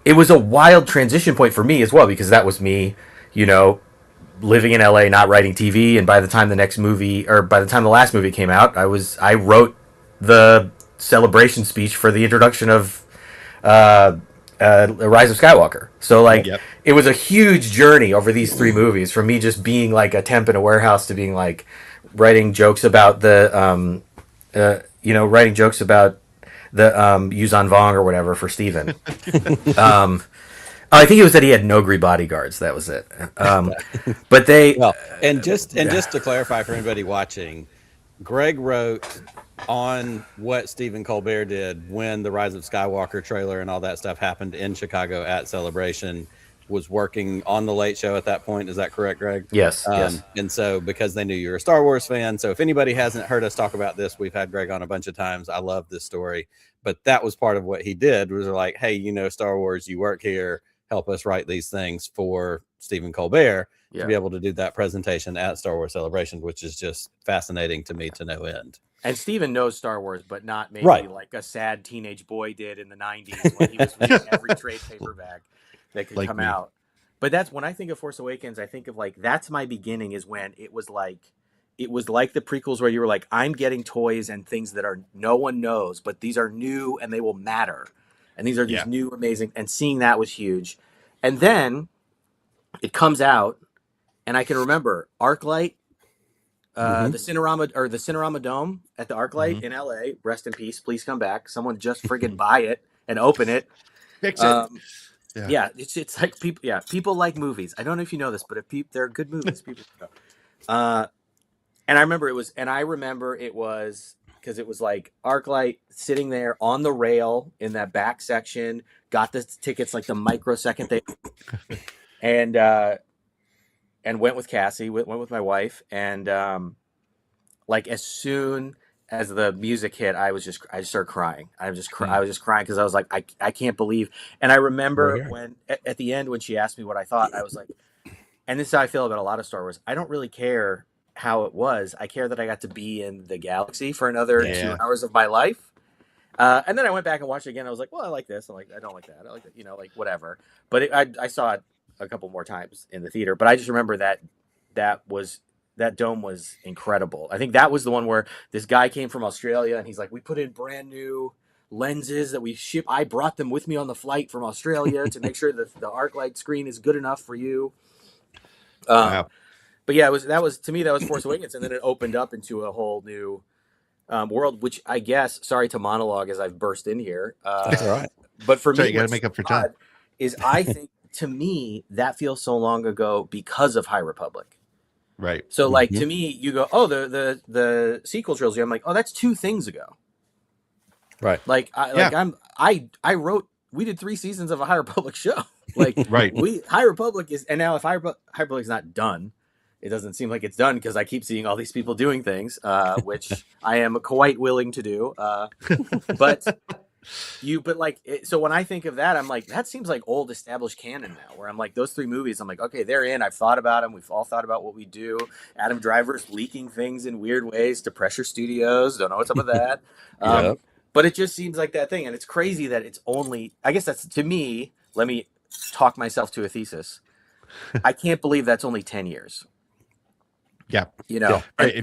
it was a wild transition point for me as well, because that was me, living in LA, not writing TV. And by the time the last movie came out, I wrote the celebration speech for the introduction of Rise of Skywalker. So like, It was a huge journey over these 3 movies, from me just being like a temp in a warehouse to being like writing jokes about the Yuuzhan Vong or whatever for Steven. I think it was that he had Nogri bodyguards. That was it. But they just to clarify for anybody watching, Greg wrote on what Stephen Colbert did when the Rise of Skywalker trailer and all that stuff happened in Chicago at Celebration. Was working on the Late Show at that point. Is that correct, Greg? Yes. Yes. And so, because they knew you're a Star Wars fan, so if anybody hasn't heard us talk about this, we've had Greg on a bunch of times. I love this story, but that was part of what he did. Was like, hey, Star Wars, you work here, help us write these things for Stephen Colbert to be able to do that presentation at Star Wars Celebration, which is just fascinating to me to no end. And Steven knows Star Wars, but not maybe like a sad teenage boy did in the 90s when he was reading every trade paperback that could come out. But that's when I think of Force Awakens, I think of like, that's my beginning, is when it was like the prequels where you were like, I'm getting toys and things that are no one knows, but these are new and they will matter. And these are these new, amazing, and seeing that was huge. And then it comes out, and I can remember ArcLight, the Cinerama Dome at the ArcLight in LA. Rest in peace. Please come back. Someone just friggin' buy it and open it. Fix it. It's like people. Yeah, people like movies. I don't know if you know this, but they're good movies. People know. And I remember it was because it was like ArcLight sitting there on the rail in that back section. Got the tickets like the microsecond they, and went with Cassie, went with my wife, and like as soon as the music hit, I started crying. I was just crying because I was like, I can't believe. And I remember when at the end when she asked me what I thought, I was like, and this is how I feel about a lot of Star Wars. I don't really care how it was. I care that I got to be in the galaxy for another 2 hours of my life. And then I went back and watched it again. I was like, well, I like this. I don't like that. I like that, like whatever. But I saw it a couple more times in the theater. But I just remember that dome was incredible. I think that was the one where this guy came from Australia and he's like, we put in brand new lenses that we ship. I brought them with me on the flight from Australia to make sure that the ArcLight screen is good enough for you. Wow. But yeah, that was Force Awakens, and then it opened up into a whole new world. Which I guess, sorry to monologue as I've burst in here. That's all right. But for me, you got to make up for time. is I think to me, that feels so long ago because of High Republic. Right. So like to me, you go, oh, the sequel trilogy. I'm like, oh, that's 2 things ago. Right. Like I wrote. We did 3 seasons of a High Republic show. Like Right. High Republic is, and now if High Republic is not done, it doesn't seem like it's done because I keep seeing all these people doing things, which I am quite willing to do. But so when I think of that, I'm like, that seems like old established canon now, where I'm like, those 3 movies, I'm like, okay, they're in. I've thought about them. We've all thought about what we do. Adam Driver's leaking things in weird ways to pressure studios. Don't know what's up with that. But it just seems like that thing. And it's crazy that it's only, I guess that's, to me, let me talk myself to a thesis. I can't believe that's only 10 years. Yeah. You know, I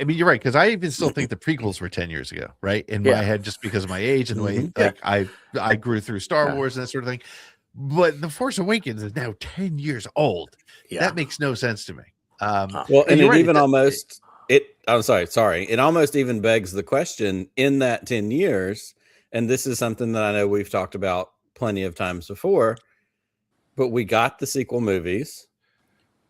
mean, you're right. Cause I even still think the prequels were 10 years ago. Right. In my head, just because of my age and the way like I grew through Star Wars and that sort of thing. But The Force Awakens is now 10 years old. Yeah. That makes no sense to me. Well, and it even almost, I'm sorry. It almost even begs the question in that 10 years. And this is something that I know we've talked about plenty of times before, but we got the sequel movies.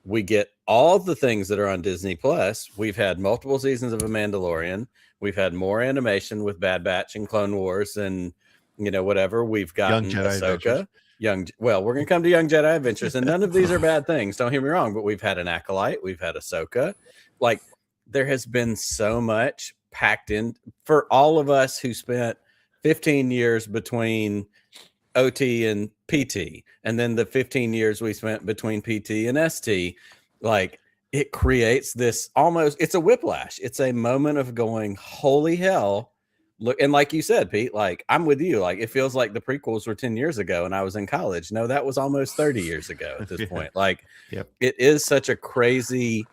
We get all the things that are on Disney Plus. We've had multiple seasons of A Mandalorian. We've had more animation with Bad Batch and Clone Wars and, you know, whatever. We've gotten Ahsoka. We're going to come to Young Jedi Adventures, and none of these are bad things. Don't hear me wrong, but we've had an Acolyte. We've had Ahsoka. Like, there has been so much packed in for all of us who spent 15 years between OT and PT, and then the 15 years we spent between PT and ST. Like, it creates this almost, it's a whiplash. It's a moment of going, holy hell. Look, and like you said, Pete, like, I'm with you. Like, it feels like the prequels were 10 years ago and I was in college. No, that was almost 30 years ago at this point. Like, it is such a crazy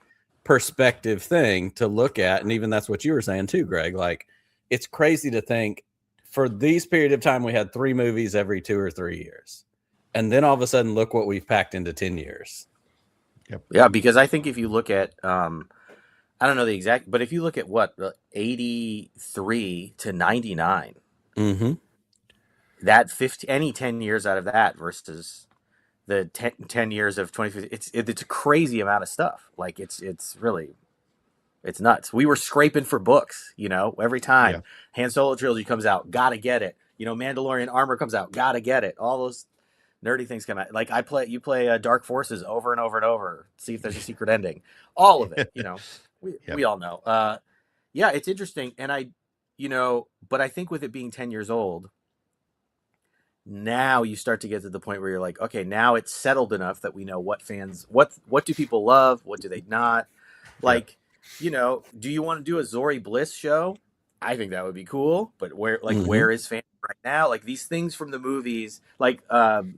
perspective thing to look at. And even that's what you were saying too, Greg. Like, it's crazy to think for these period of time, we had 3 movies every 2 or 3 years. And then all of a sudden, look what we've packed into 10 years. Yeah, because I think if you look at, I don't know the exact, but if you look at 83 to 99, that any 10 years out of that versus the 10 years of 2050, it's a crazy amount of stuff. Like it's really, it's nuts. We were scraping for books, you know, every time Han Solo trilogy comes out, gotta get it. You know, Mandalorian armor comes out, gotta get it. All those nerdy things come out. Like you play Dark Forces over and over and over. See if there's a secret ending. All of it, you know. We all know. Yeah, it's interesting, and but I think with it being 10 years old, now you start to get to the point where you're like, okay, now it's settled enough that we know what fans, what do people love, what do they not like. You know, do you want to do a Zori Bliss show? I think that would be cool, but where is fan right now? Like these things from the movies, like what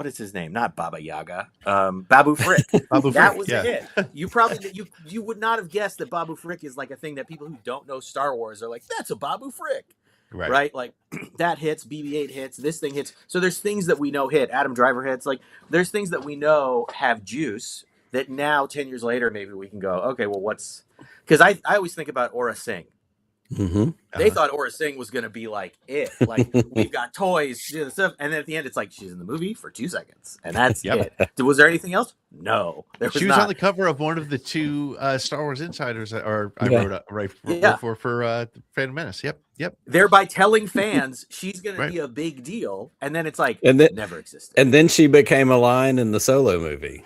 is his name? Not Baba Yaga, Babu Frick. That was a hit. You probably you would not have guessed that Babu Frick is like a thing that people who don't know Star Wars are like, that's a Babu Frick, right? Like that hits, BB-8 hits, this thing hits. So there's things that we know hit. Adam Driver hits. Like there's things that we know have juice that now 10 years later maybe we can go, okay, well what's. Because I always think about Aura Singh. They thought Aura Singh was going to be like it. Like, we've got toys, stuff. And then at the end, it's like, she's in the movie for 2 seconds. And that's it. Was there anything else? No. She was on the cover of one of the 2 Star Wars Insiders, or I wrote for Phantom Menace. Yep. Thereby telling fans she's going to be a big deal. And then it's like, and never existed. And then she became a line in the Solo movie.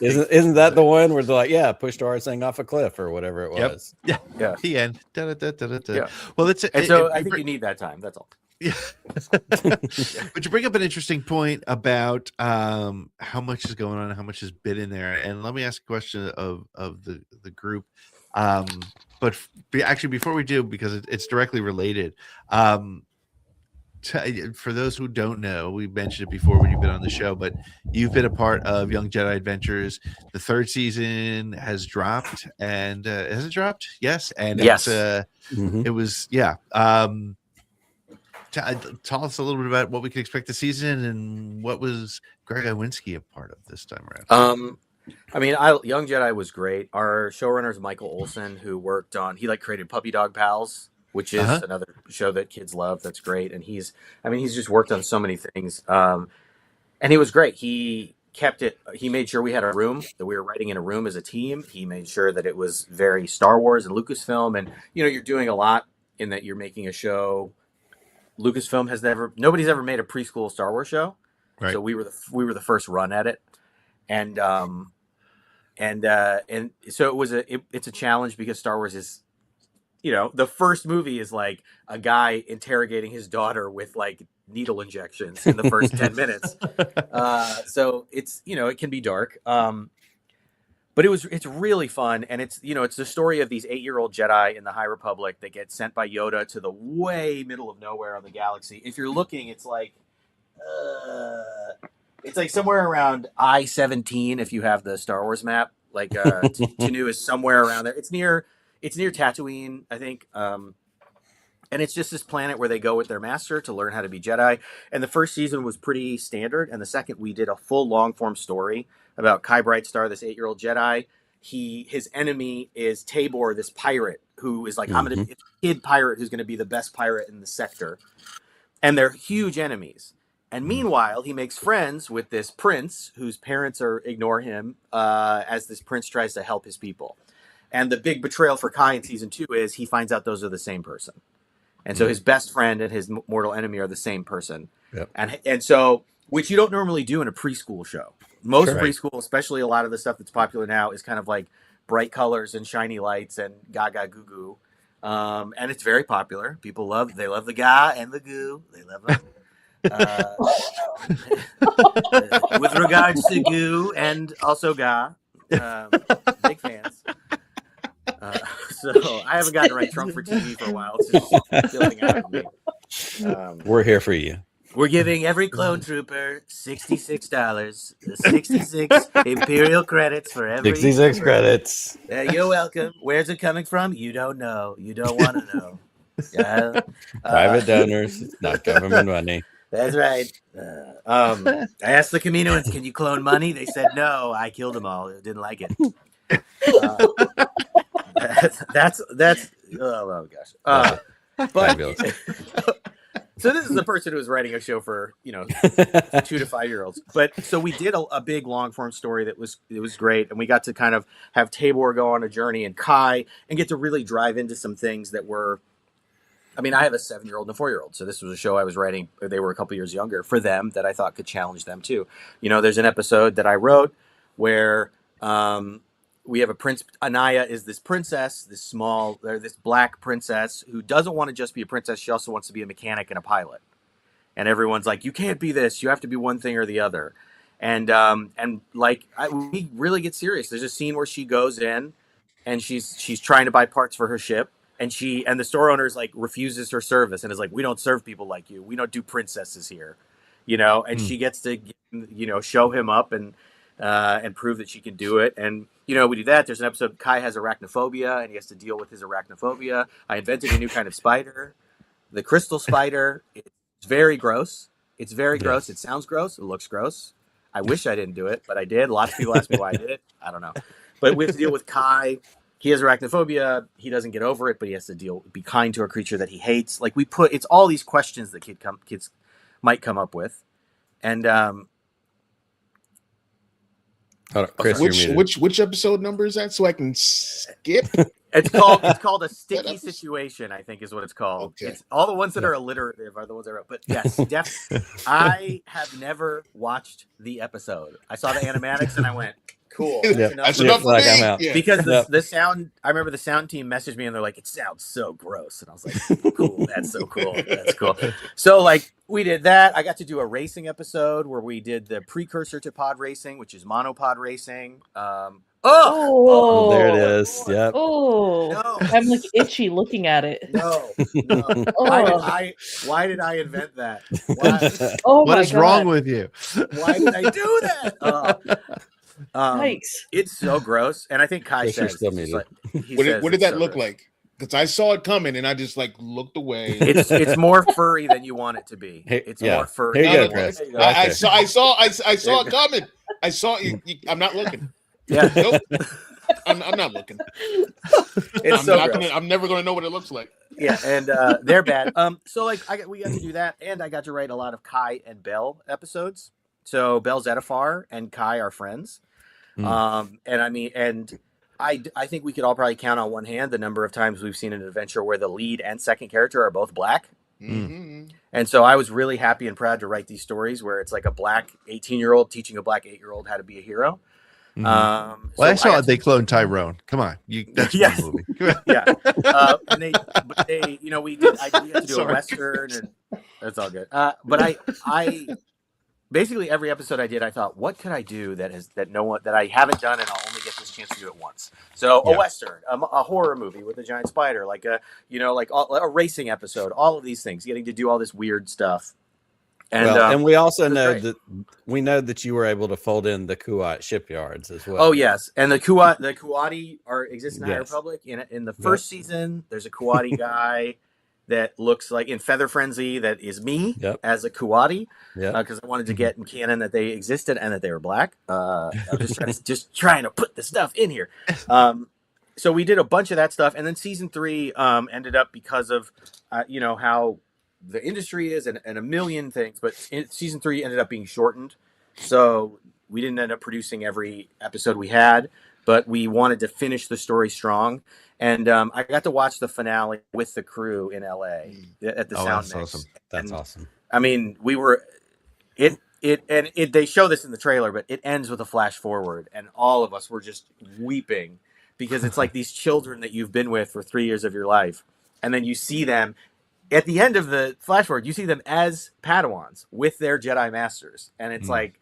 Isn't that the one where they're like, pushed Aura Singh off a cliff or whatever it was? Yeah. The end. Yeah. Well, that's it. And so I think you need that time. That's all. Yeah. But you bring up an interesting point about how much is going on and how much has been in there. And let me ask a question of the group. But actually, before we do, because it's directly related, for those who don't know, we mentioned it before when you've been on the show, but you've been a part of Young Jedi Adventures. The 3rd season has dropped, and has it dropped? Yes, and yes, it was tell us a little bit about what we can expect this season, and what was Greg Iwinski a part of this time around? I mean, Young Jedi was great. Our showrunner is Michael Olson, who worked on, he created Puppy Dog Pals. which is another show that kids love. That's great. And he's just worked on so many things. And he was great. He kept it. He made sure we had a room, that we were writing in a room as a team. He made sure that it was very Star Wars and Lucasfilm. And, you're doing a lot in that you're making a show. Lucasfilm nobody's ever made a preschool Star Wars show. Right. So we were the first run at it. And so it's a challenge because Star Wars is, the first movie is like a guy interrogating his daughter with like needle injections in the first 10 minutes. So it's, it can be dark. But it's really fun. And it's the story of these 8-year-old Jedi in the High Republic that get sent by Yoda to the way middle of nowhere on the galaxy. If you're looking, it's like somewhere around I-17 if you have the Star Wars map. Like Tanu is somewhere around there. It's near Tatooine, I think. And it's just this planet where they go with their master to learn how to be Jedi. And the first season was pretty standard. And the second, we did a full long-form story about Kai Brightstar, this 8-year-old Jedi. His enemy is Tabor, this pirate who is like, I'm going to be a kid pirate who's going to be the best pirate in the sector. And they're huge enemies. And meanwhile, he makes friends with this prince whose parents ignore him as this prince tries to help his people. And the big betrayal for Kai in season 2 is he finds out those are the same person. And so his best friend and his mortal enemy are the same person. Yep. And so, which you don't normally do in a preschool show. Most preschool, especially a lot of the stuff that's popular now, is kind of like bright colors and shiny lights and gaga goo goo. And it's very popular. People love the ga and the goo. They love them. With regards to goo and also ga, big fans. So I haven't gotten to write Trump for TV for a while. It's just building out of me. We're here for you. We're giving every clone trooper $66, 66 Imperial credits for every 66 credits. You're welcome. Where's it coming from? You don't know. You don't want to know. Private donors, not government money. That's right. I asked the Kaminoans, can you clone money? They said no. I killed them all. Didn't like it. That's oh gosh. But so this is the person who was writing a show for 2 to 5-year-olds. But so we did a big long form story it was great, and we got to kind of have Tabor go on a journey and Kai and get to really drive into some things that were. I mean, I have a 7-year-old and a 4-year-old, so this was a show I was writing. They were a couple years younger for them that I thought could challenge them too. There's an episode that I wrote where we have a prince. Anaya is this princess, this black princess who doesn't want to just be a princess. She also wants to be a mechanic and a pilot. And everyone's like, you can't be this. You have to be one thing or the other. And we really get serious. There's a scene where she goes in and she's trying to buy parts for her ship. And the store owner is like refuses her service and is like, we don't serve people like you. We don't do princesses here, and she gets to, show him up and prove that she can do it. And, we do that. There's an episode, Kai has arachnophobia and he has to deal with his arachnophobia. I invented a new kind of spider, the crystal spider. It's very gross. It's very gross. It sounds gross. It looks gross. I wish I didn't do it, but I did. Lots of people ask me why I did it. I don't know. But we have to deal with Kai. He has arachnophobia. He doesn't get over it, but he has to be kind to a creature that he hates. Like it's all these questions that kids might come up with. And Chris, which episode number is that so I can skip? It's called a sticky situation, I think is what it's called. Okay. It's all the ones that are alliterative are the ones I wrote. But yes, I have never watched the episode. I saw the animatics and I went, cool. That's enough for me. I'm out. Yeah. Because the sound, I remember the sound team messaged me and they're like, it sounds so gross. And I was like, cool, that's so cool. That's cool. So we did that. I got to do a racing episode where we did the precursor to pod racing, which is monopod racing. Oh, there it is. Yep. Oh, no. I'm itchy looking at it. No. Why did I invent that? Why, Oh, What my is God. wrong with you? why did I do that? Yikes. It's so gross. And I think Kai Yes, says, still media. What did that look like? Because I saw it coming and I just looked away. It's more furry than you want it to be. It's more furry. Here you go, No, Chris. I saw it coming. I saw you. I'm not looking. Yeah, Nope. I'm not looking. it's so gross. I'm never gonna know what it looks like. Yeah, and they're bad. So like we got to do that, and I got to write a lot of Kai and Bell episodes. So Bell Zettifar and Kai are friends. And I mean, and I think we could all probably count on one hand the number of times we've seen an adventure where the lead and second character are both black. Mm-hmm. And so I was really happy and proud to write these stories where it's like a black 18-year-old teaching a black 8-year-old how to be a hero. Well, I saw they cloned Tyrone. Come on, that's Yes. one movie. Yeah. And they, you know, we had to do a Western, and that's all good. But I basically every episode I did, I thought, what could I do that I haven't done, and I'll only get this chance to do it once. So a Western, a horror movie with a giant spider, like a racing episode, all of these things, getting to do all this weird stuff. And and we also know great. that you were able to fold in the Kuwait shipyards as well. Oh yes, and the Kuwati exist in the High Republic. In the first season, there's a Kuwati guy that looks like in Feather Frenzy that is me as a Kuwati. Because I wanted to get in canon that they existed and that they were black. I'm just trying to put the stuff in here. So we did a bunch of that stuff, and then season 3 ended up because of how the industry is and a million things, but season 3 ended up being shortened, so we didn't end up producing every episode we had, but we wanted to finish the story strong. And I got to watch the finale with the crew in LA at the Sound that's Mix. awesome. That's awesome. I mean, they show this in the trailer, but it ends with a flash forward, and all of us were just weeping because it's like these children that you've been with for 3 years of your life, and then you see them at the end of the flash forward, you see them as Padawans with their Jedi masters, and it's like,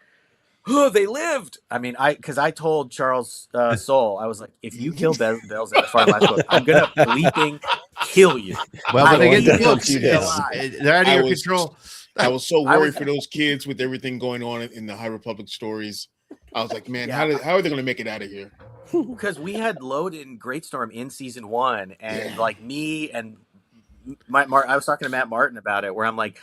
oh, they lived. I mean, because I told Charles Soule, I was like, if you kill Bells at the far last book, I'm gonna bleeping kill you. Well, but they get the need books. to They're out of your control. I was so worried for those kids with everything going on in the High Republic stories. I was like, man, how are they going to make it out of here? Because we had loaded in Greatstorm in season 1, and like me and I was talking to Matt Martin about it, where I'm like,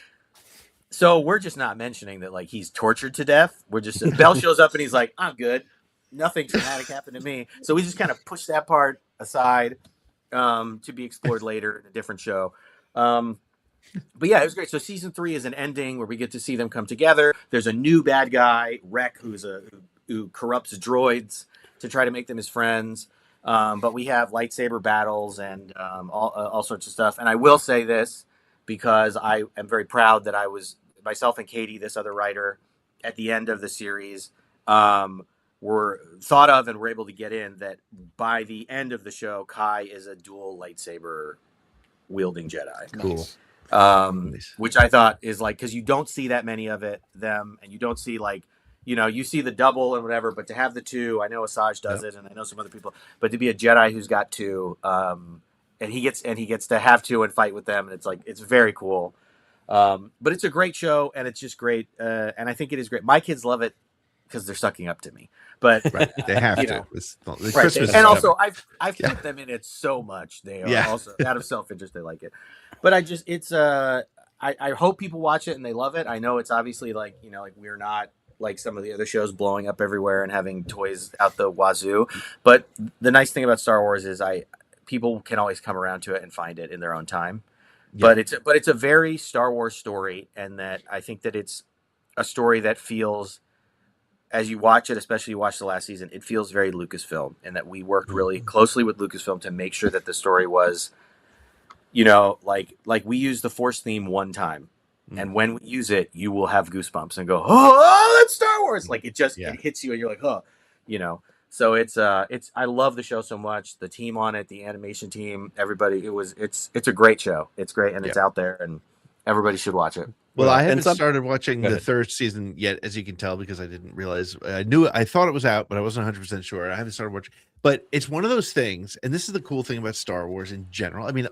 so we're just not mentioning that like he's tortured to death. We're just Bell shows up and he's like, I'm good. Nothing traumatic happened to me. So we just kind of push that part aside to be explored later in a different show. But yeah, it was great. So season 3 is an ending where we get to see them come together. There's a new bad guy, Wreck, who corrupts droids to try to make them his friends. But we have lightsaber battles and all sorts of stuff. And I will say this, because I am very proud that I was, myself and Katie, this other writer, at the end of the series, were thought of and were able to get in that by the end of the show, Kai is a dual lightsaber wielding Jedi. Cool. Which I thought is like, because you don't see that many of them, and you don't see like, you see the double and whatever, but to have the 2, I know Asajj does it, and I know some other people, but to be a Jedi who's got 2, and he gets to have 2 and fight with them, and it's like, it's very cool. But it's a great show, and it's just great, and I think it is great. My kids love it because they're sucking up to me, but they have to. It's Christmas, and also I've put them in it so much. They are also out of self-interest, they like it. But I hope people watch it and they love it. I know it's obviously like we're not like some of the other shows blowing up everywhere and having toys out the wazoo. But the nice thing about Star Wars is people can always come around to it and find it in their own time. Yeah. But it's a very Star Wars story, and that I think that it's a story that feels, as you watch it, especially you watch the last season, it feels very Lucasfilm, and that we worked really closely with Lucasfilm to make sure that the story was, like we used the Force theme one time. And when we use it, you will have goosebumps and go, oh, that's Star Wars. Like it hits you and you're like, oh, So it's I love the show so much. The team on it, the animation team, everybody, it's a great show. It's great, and it's out there, and everybody should watch it. Well, I haven't started watching the 3rd season yet, as you can tell, because I didn't realize. I thought it was out, but I wasn't 100% sure. I haven't started watching. But it's one of those things, and this is the cool thing about Star Wars in general. I mean,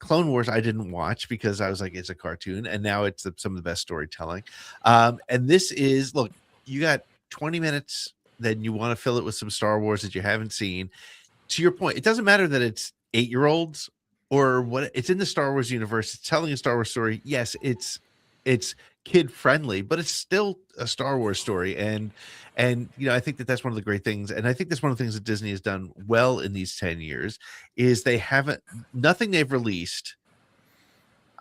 Clone Wars I didn't watch because I was like, it's a cartoon, and now it's some of the best storytelling. And this is, look, you got 20 minutes, then you want to fill it with some Star Wars that you haven't seen. To your point, it doesn't matter that it's 8-year-olds or what. It's in the Star Wars universe. It's telling a Star Wars story. Yes, it's kid friendly, but it's still a Star Wars story. And I think that's one of the great things. And I think that's one of the things that Disney has done well in these 10 years is nothing they've released.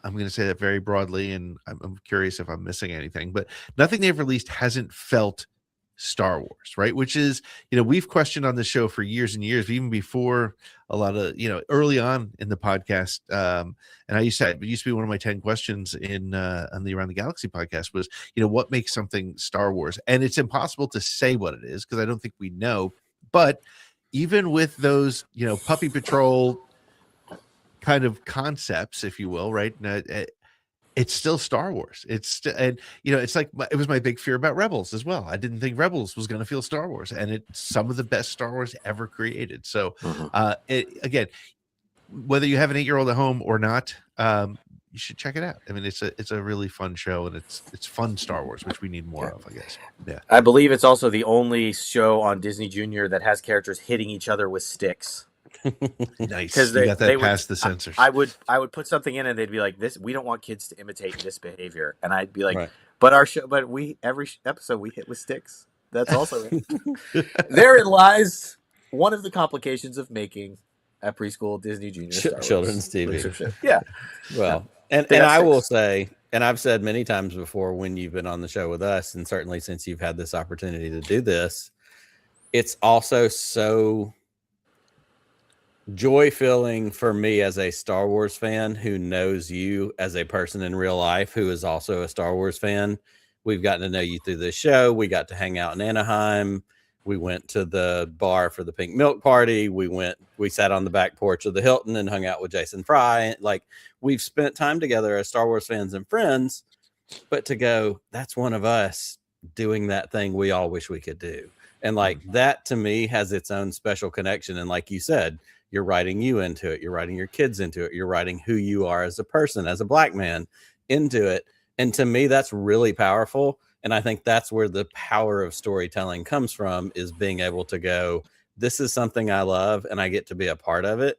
I'm going to say that very broadly, and I'm curious if I'm missing anything, but nothing they've released hasn't felt Star Wars, right? Which is, we've questioned on the show for years and years, even before a lot of, early on in the podcast. And it used to be one of my 10 questions on the Around the Galaxy podcast was, what makes something Star Wars? And it's impossible to say what it is because I don't think we know. But even with those, Puppy Patrol kind of concepts, if you will, right? It's still Star Wars. It's like it was my big fear about Rebels as well. I didn't think Rebels was going to feel Star Wars, and it's some of the best Star Wars ever created. So, again, whether you have an 8-year-old at home or not, you should check it out. I mean, it's a really fun show, and it's fun Star Wars, which we need more of, I guess. Yeah, I believe it's also the only show on Disney Junior that has characters hitting each other with sticks. Nice, because they got that past the censors. I would put something in, and they'd be like, "This, we don't want kids to imitate this behavior," and I'd be like, "But every episode we hit with sticks. That's also it." Therein lies one of the complications of making a preschool Disney Junior children's TV. Yeah, well, and I will say, and I've said many times before when you've been on the show with us, and certainly since you've had this opportunity to do this, it's also so joy-filling for me as a Star Wars fan who knows you as a person in real life who is also a Star Wars fan. We've gotten to know you through this show. We got to hang out in Anaheim. We went to the bar for the pink milk party. We sat on the back porch of the Hilton and hung out with Jason Fry. Like, we've spent time together as Star Wars fans and friends, but to go, that's one of us doing that thing we all wish we could do. And like that to me has its own special connection. And like you said, you're writing you into it. You're writing your kids into it. You're writing who you are as a person, as a Black man into it. And to me, that's really powerful. And I think that's where the power of storytelling comes from, is being able to go, this is something I love and I get to be a part of it.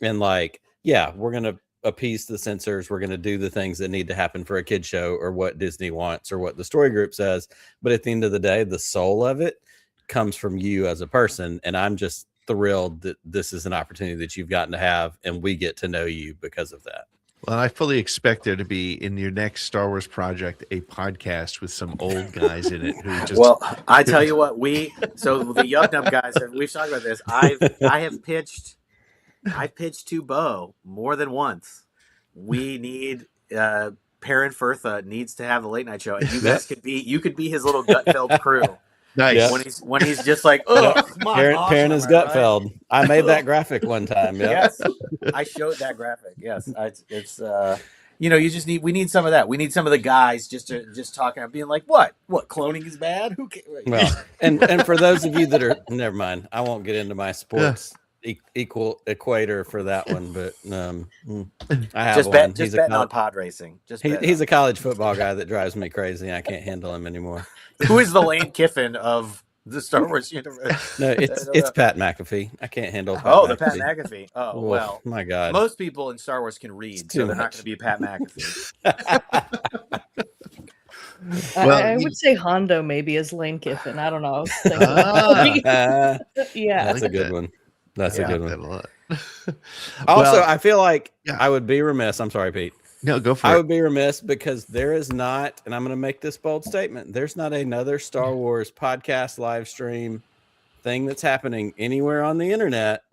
And like, yeah, we're going to appease the censors. We're going to do the things that need to happen for a kid show or what Disney wants or what the story group says. But at the end of the day, the soul of it comes from you as a person. And I'm just thrilled that this is an opportunity that you've gotten to have, and we get to know you because of that. Well, I fully expect there to be in your next Star Wars project a podcast with some old guys in it who just. Well, I tell you what, so the Yuck Nub guys, we've talked about this. I've pitched to Bo more than once. We need Perrin Firtha needs to have the late night show, and you guys could be his little Gutfeld crew. Nice. Yeah. When he's just like, oh, Perrin is Gutfeld. Right? I made that graphic one time. Yeah. Yes, I showed that graphic. Yes, it's we need some of that. We need some of the guys just talking, being like, what cloning is bad? Who cares? Well, and for those of you that are, never mind, I won't get into my sports equal equator for that one, but I have one. Just betting on pod racing. He's a college football guy that drives me crazy. I can't handle him anymore. Who is the Lane Kiffin of the Star Wars universe? No, it's Pat McAfee. I can't handle Pat McAfee. The Pat McAfee. Oh, well. My God. Most people in Star Wars can read, so they're not going to be Pat McAfee. I would say Hondo maybe is Lane Kiffin. I don't know. Yeah. That's a good one. That's a good one. Also, I feel like I would be remiss. I'm sorry, Pete. No, go for it. I would be remiss because there is not, and I'm going to make this bold statement, there's not another Star Wars podcast live stream thing that's happening anywhere on the internet.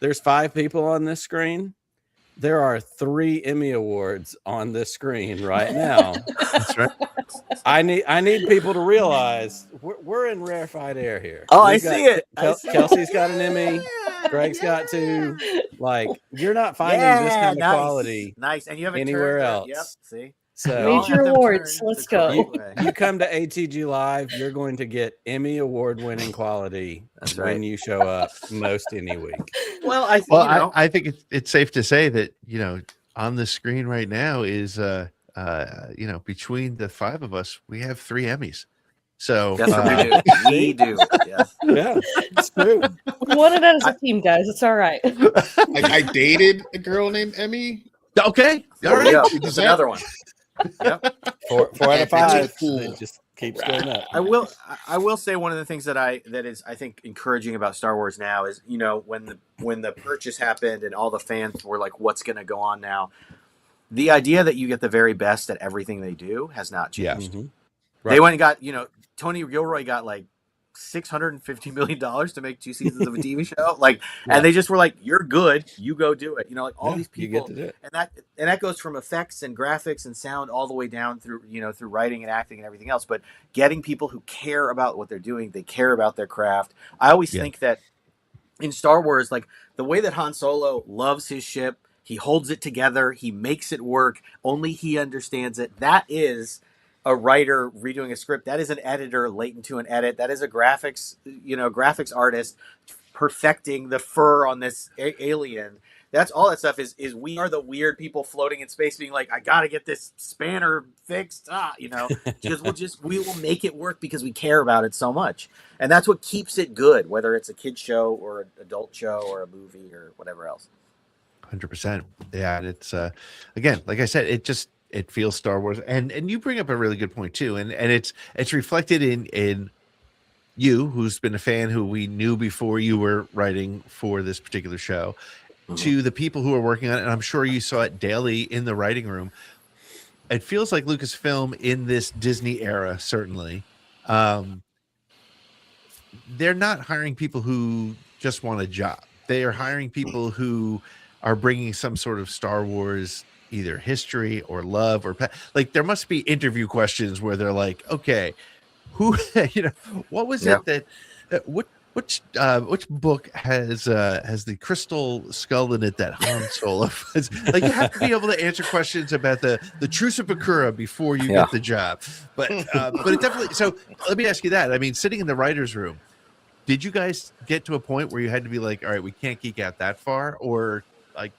There's 5 people on this screen. There are 3 Emmy Awards on this screen right now. That's right. I need people to realize we're in rarefied air here. Oh, I see it. Kelsey's got an Emmy. Greg's got 2. Like, you're not finding this kind of quality and you have anywhere else. Yep. See. So major awards. Let's go. You come to ATG Live, you're going to get Emmy Award-winning quality when you show up most any week. Well, I think it's safe to say that on the screen right now is between the 5 of us, we have 3 Emmys. So we do. Yes. Yeah, it's true. We won it as a team, guys. It's all right. I dated a girl named Emmy. Okay. All right. There's another one. Yep. Four out of That's a 5. cool It just keeps going up. I will say one of the things that is I think encouraging about Star Wars now is, you know, when the purchase happened and all the fans were like, what's going to go on now? The idea that you get the very best at everything they do has not changed. Mhm. They went and got, you know, Tony Gilroy got like $650 million to make 2 seasons of a TV show. Like, and they just were like, you're good, you go do it. You know, like all these you people, get to do it. and that goes from effects and graphics and sound all the way down through, you know, through writing and acting and everything else. But getting people who care about what they're doing, they care about their craft. I always think that in Star Wars, like the way that Han Solo loves his ship, he holds it together, he makes it work, only he understands it. That is a writer redoing a script. That is an editor latent to an edit. That is a graphics artist perfecting the fur on this alien. That's all that stuff is we are the weird people floating in space being like, I got to get this spanner fixed. You know, because we will make it work because we care about it so much. And that's what keeps it good, whether it's a kid show or an adult show or a movie or whatever else. 100%. Yeah. And it's, again, like I said, it feels Star Wars, and you bring up a really good point too, and it's reflected in you, who's been a fan, who we knew before you were writing for this particular show, to the people who are working on it, and I'm sure you saw it daily in the writing room. It feels like Lucasfilm in this Disney era, certainly, they're not hiring people who just want a job. They are hiring people who are bringing some sort of Star Wars either history or love or like there must be interview questions where they're like, okay, who, you know, what was it that which book has the crystal skull in it that Han Solo was? Like, you have to be able to answer questions about the Truce of Bakura before you get the job. But it definitely, so let me ask you that. I mean, sitting in the writer's room, did you guys get to a point where you had to be like, all right, we can't geek out that far? Or like,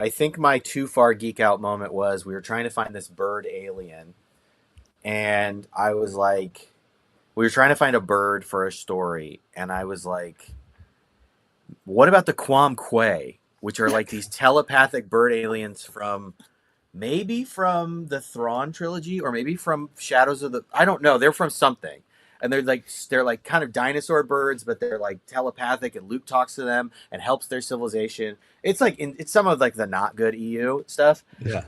I think my too far geek out moment was we were trying to find this bird alien, and I was like, we were trying to find a bird for a story, and I was like, what about the Quam Quay, which are like these telepathic bird aliens from the Thrawn trilogy, or maybe from Shadows of the, I don't know, they're from something. And they're like kind of dinosaur birds, but they're like telepathic, and Luke talks to them and helps their civilization. It's like it's some of like the not good EU stuff. Yeah.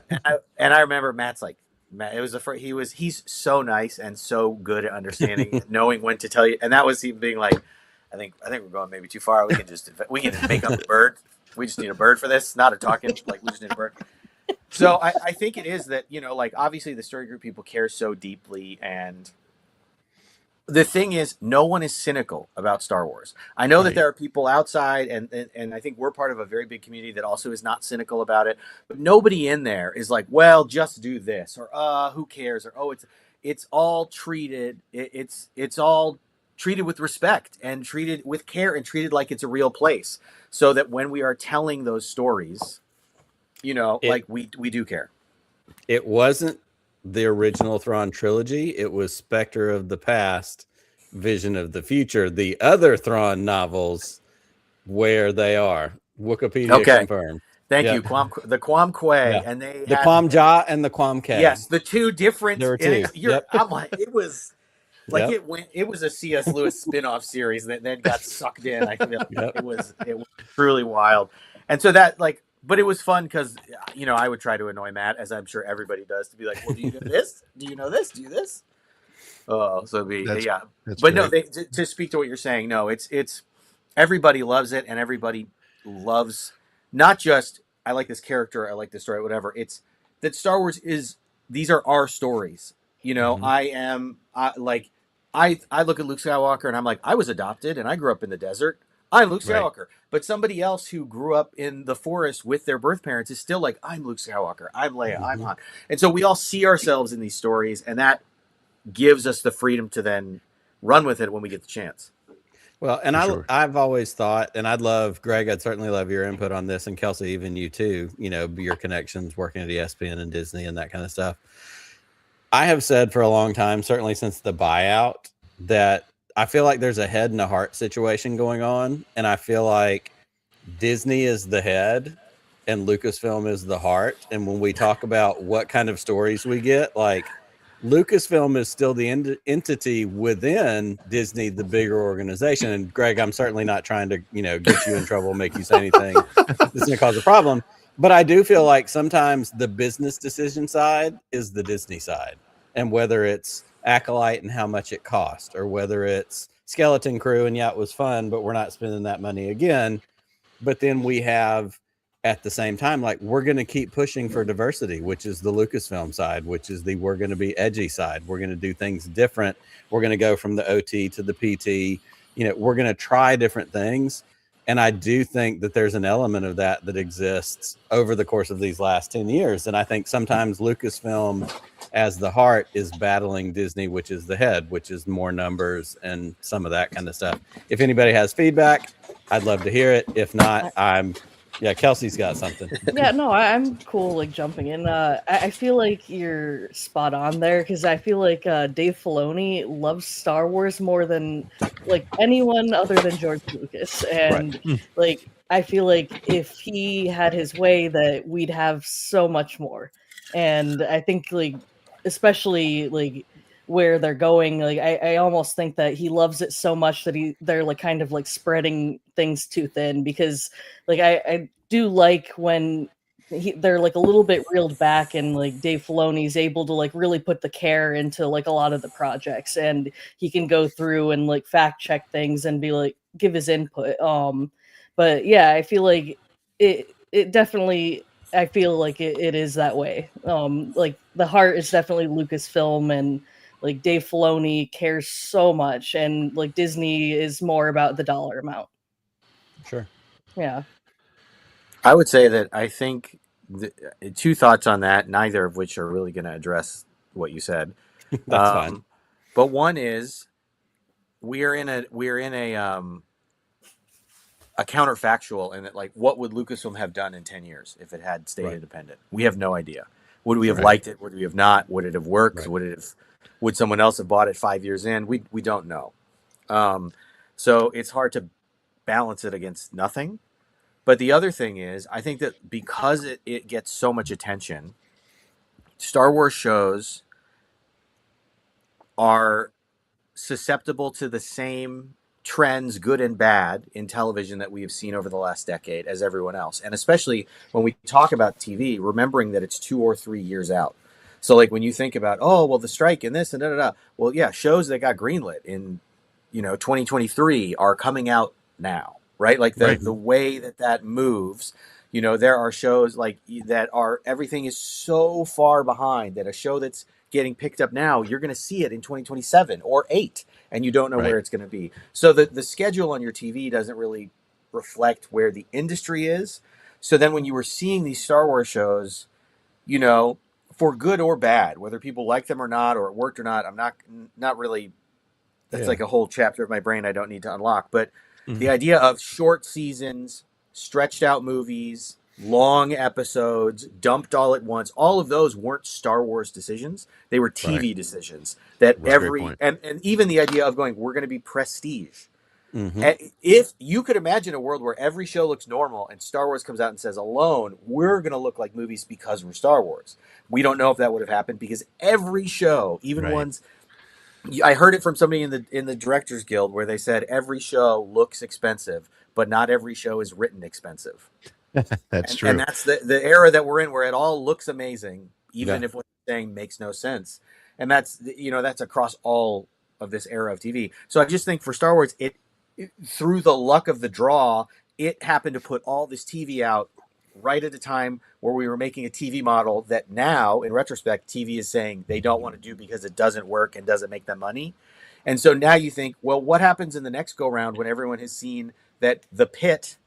And I remember Matt's like, Matt, it was he's so nice and so good at understanding, knowing when to tell you. And that was him being like, I think we're going maybe too far. We can just make up the bird. We just need a bird for this, not a talking. Like, we just need a bird. So I think it is that, you know, like obviously the story group people care so deeply, and the thing is, no one is cynical about Star Wars. I know that there are people outside, and I think we're part of a very big community that also is not cynical about it. But nobody in there is like, well, just do this, or who cares, or it's all treated. It's all treated with respect and treated with care and treated like it's a real place, so that when we are telling those stories, you know, like we do care. It wasn't the original Thrawn trilogy. It was Spectre of the Past, Vision of the Future, the other Thrawn novels, where they are. Wikipedia confirmed. Thank you. The Quam Quay, and they the Quam Ja and the Quam K. Yes, the two different. There were two. I'm like, it was like it was a C.S. Lewis spin-off series that then got sucked in. I feel it was truly wild, and so that like. But it was fun because, you know, I would try to annoy Matt, as I'm sure everybody does, to be like, well, do you know this? Do you know this? Do you this? Oh, so That's but great. No, to speak to what you're saying, no, it's everybody loves it, and everybody loves not just, I like this character, I like this story, whatever. It's that Star Wars these are our stories. You know, I look at Luke Skywalker and I'm like, I was adopted and I grew up in the desert. I'm Luke Skywalker. Right. But somebody else who grew up in the forest with their birth parents is still like, I'm Luke Skywalker, I'm Leia, I'm Han. And so we all see ourselves in these stories, and that gives us the freedom to then run with it when we get the chance. Well, and I've always thought, and Greg, I'd certainly love your input on this, and Kelsey, even you too, you know, your connections working at ESPN and Disney and that kind of stuff. I have said for a long time, certainly since the buyout, that I feel like there's a head and a heart situation going on. And I feel like Disney is the head and Lucasfilm is the heart. And when we talk about what kind of stories we get, like Lucasfilm is still the entity within Disney, the bigger organization. And Greg, I'm certainly not trying to, get you in trouble, make you say anything that's going to cause a problem. But I do feel like sometimes the business decision side is the Disney side. And whether it's Acolyte and how much it cost, or whether it's Skeleton Crew and it was fun, but we're not spending that money again. But then we have, at the same time, like, we're going to keep pushing for diversity, which is the Lucasfilm side, which is we're going to be edgy side. We're going to do things different. We're going to go from the OT to the PT. We're going to try different things. And I do think that there's an element of that exists over the course of these last 10 years. And I think sometimes Lucasfilm as the heart is battling Disney, which is the head, which is more numbers and some of that kind of stuff. If anybody has feedback, I'd love to hear it. If not, Kelsey's got something. Yeah, no, I'm cool, like, jumping in. I feel like you're spot on there, because I feel like Dave Filoni loves Star Wars more than, like, anyone other than George Lucas. And, like, I feel like if he had his way, that we'd have so much more. And I think, like, especially, like, where they're going, like, I almost think that he loves it so much that they're like kind of like spreading things too thin, because, like, I do like when they're like a little bit reeled back, and like Dave Filoni's able to like really put the care into like a lot of the projects, and he can go through and like fact check things and be like, give his input. But yeah, I feel like it definitely, I feel like it is that way. Like, the heart is definitely Lucasfilm, and like Dave Filoni cares so much, and like Disney is more about the dollar amount. Sure. Yeah. I would say that I think two thoughts on that, neither of which are really going to address what you said. That's fine. But one is we are in a counterfactual, in that, like, what would Lucasfilm have done in 10 years if it had stayed independent? We have no idea. Would we have liked it? Would we have not? Would it have worked? Would someone else have bought it 5 years in? We don't know. So it's hard to balance it against nothing. But the other thing is, I think that because it gets so much attention, Star Wars shows are susceptible to the same trends, good and bad, in television that we have seen over the last decade as everyone else. And especially when we talk about TV, remembering that it's 2 or 3 years out. So, like, when you think about, the strike and this and da-da-da, well, yeah, shows that got greenlit in, 2023 are coming out now, right? Like, the way that moves, there are shows like that are, everything is so far behind that a show that's getting picked up now, you're going to see it in 2027 or 8, and you don't know where it's going to be. So the schedule on your TV doesn't really reflect where the industry is. So then when you were seeing these Star Wars shows, for good or bad, whether people like them or not, or it worked or not, I'm not really, that's like a whole chapter of my brain I don't need to unlock. But the idea of short seasons, stretched out movies, long episodes, dumped all at once, all of those weren't Star Wars decisions. They were TV decisions that and even the idea of going, we're going to be prestige. If you could imagine a world where every show looks normal and Star Wars comes out and says, alone, we're going to look like movies because we're Star Wars. We don't know if that would have happened, because every show, even ones, I heard it from somebody in the Directors Guild, where they said every show looks expensive, but not every show is written expensive. That's true. And that's the era that we're in, where it all looks amazing, even if what you're saying makes no sense. And that's across all of this era of TV. So I just think for Star Wars, it through the luck of the draw, it happened to put all this TV out right at a time where we were making a TV model that now, in retrospect, TV is saying they don't want to do because it doesn't work and doesn't make them money. And so now you think, well, what happens in the next go round when everyone has seen that The Pit,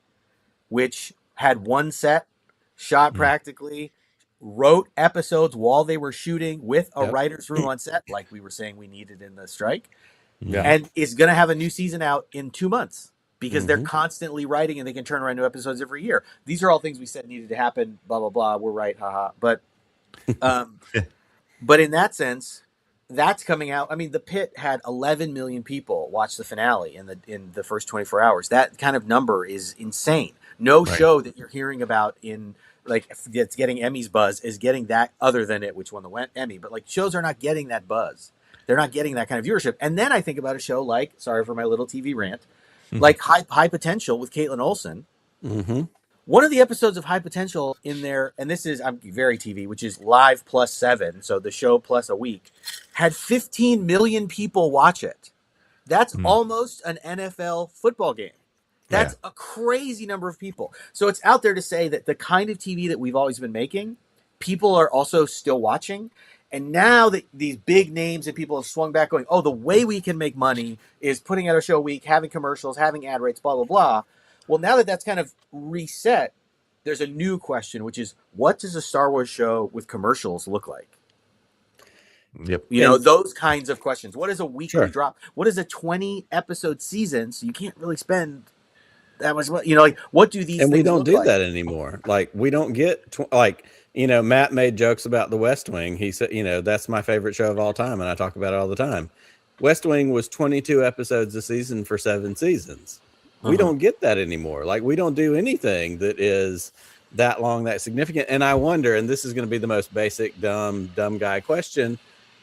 which had one set, shot practically, wrote episodes while they were shooting with a writer's room on set, like we were saying we needed in the strike, and is going to have a new season out in 2 months, because they're constantly writing and they can turn around new episodes every year. These are all things we said needed to happen, blah, blah, blah. We're right, haha. But in that sense, that's coming out. I mean, The Pit had 11 million people watch the finale in the first 24 hours. That kind of number is insane. No Right. show that you're hearing about in like that's getting Emmys buzz is getting that, other than it, which won the Emmy. But like shows are not getting that buzz. They're not getting that kind of viewership. And then I think about a show like, sorry for my little TV rant, like High Potential with Caitlin Olsen. Mm-hmm. One of the episodes of High Potential in there, and this is, I'm very TV, which is live plus 7, so the show plus a week, had 15 million people watch it. That's almost an NFL football game. That's a crazy number of people. So it's out there to say that the kind of TV that we've always been making, people are also still watching. And now that these big names and people have swung back going, oh, the way we can make money is putting out a show a week, having commercials, having ad rates, blah, blah, blah. Well, now that that's kind of reset, there's a new question, which is, what does a Star Wars show with commercials look like? Yep. You know, those kinds of questions. What is a weekly Sure. drop? What is a 20-episode season? So you can't really spend that much money. You know, like, what do these And we things don't look do like? that anymore. Like, we don't get Matt made jokes about The West Wing. He said, that's my favorite show of all time, and I talk about it all the time. West Wing was 22 episodes a season for 7 seasons. We don't get that anymore. Like, we don't do anything that is that long, that significant. And I wonder, and this is going to be the most basic, dumb guy question,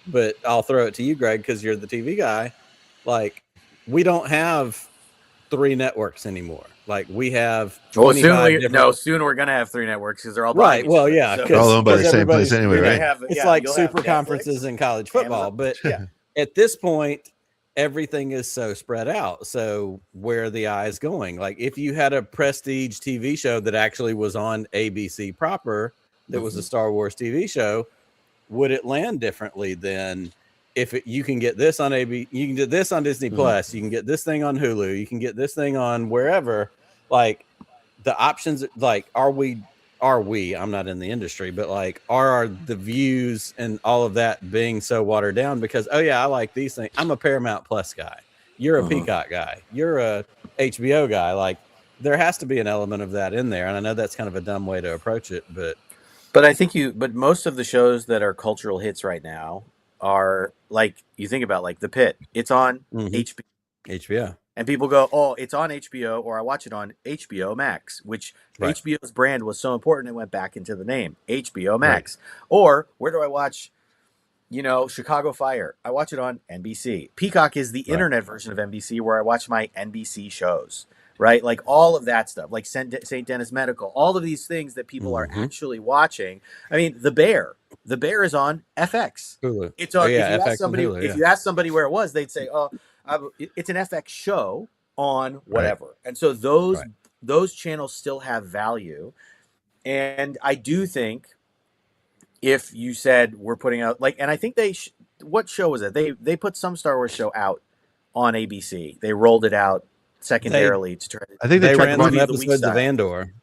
but I'll throw it to you, Greg, because you're the TV guy. Like, we don't have 3 networks anymore. Like, we have 25 soon we're gonna have 3 networks because they're all right. buying Well, each other. yeah, So- They're all owned by the 'cause same place everybody's- anyway, You're gonna right? have- It's yeah, like you'll have super Netflix, conferences in college football. Amazon. But Yeah. at this point, everything is so spread out. So where are the eyes going? Like, if you had a prestige TV show that actually was on ABC proper, that was a Star Wars TV show, would it land differently than if you can get this on you can get this on Disney Plus, you can get this thing on Hulu, you can get this thing on wherever? Like, the options, like, are we, I'm not in the industry, but like, are the views and all of that being so watered down because, oh yeah, I like these things. I'm a Paramount Plus guy. You're a Peacock guy. You're a HBO guy. Like, there has to be an element of that in there. And I know that's kind of a dumb way to approach it, but But but most of the shows that are cultural hits right now are like, you think about like The Pit. It's on HBO. HBO. And people go, oh, it's on HBO, or I watch it on HBO Max, which Right. HBO's brand was so important it went back into the name, HBO Max. Or where do I watch, Chicago Fire? I watch it on NBC. Peacock is the internet version of NBC where I watch my NBC shows, right? Like all of that stuff, like St. Dennis Medical, all of these things that people are actually watching. I mean, The Bear is on FX. Hulu. It's on. Oh, yeah, if you FX ask somebody, and Hulu, if you ask somebody where it was, they'd say, "Oh, it's an FX show on whatever." And so those channels still have value. And I do think if you said we're putting out and I think what show was it? They put some Star Wars show out on ABC. They rolled it out secondarily to try to. I think They tried ran to some run- episodes of Andor.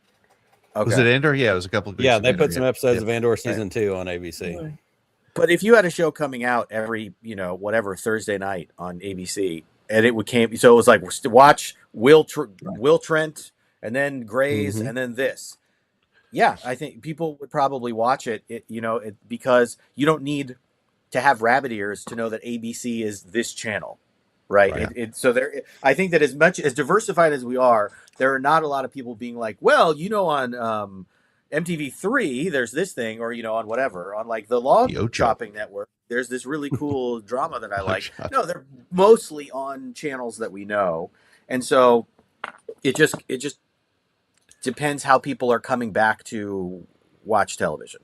Okay. Was it Andor? Yeah, it was a couple of weeks Yeah, of they Andor, put some episodes of Andor season 2 on ABC. But if you had a show coming out every, whatever Thursday night on ABC, and it so it was like watch Will Trent and then Grey's and then this. Yeah, I think people would probably watch it. Because you don't need to have rabbit ears to know that ABC is this channel, right? I think that as much as diversified as we are, there are not a lot of people being like, well, on MTV3, there's this thing, or on whatever, on like the Log Chopping Network, there's this really cool drama that I like. No, they're mostly on channels that we know, and so it just depends how people are coming back to watch television.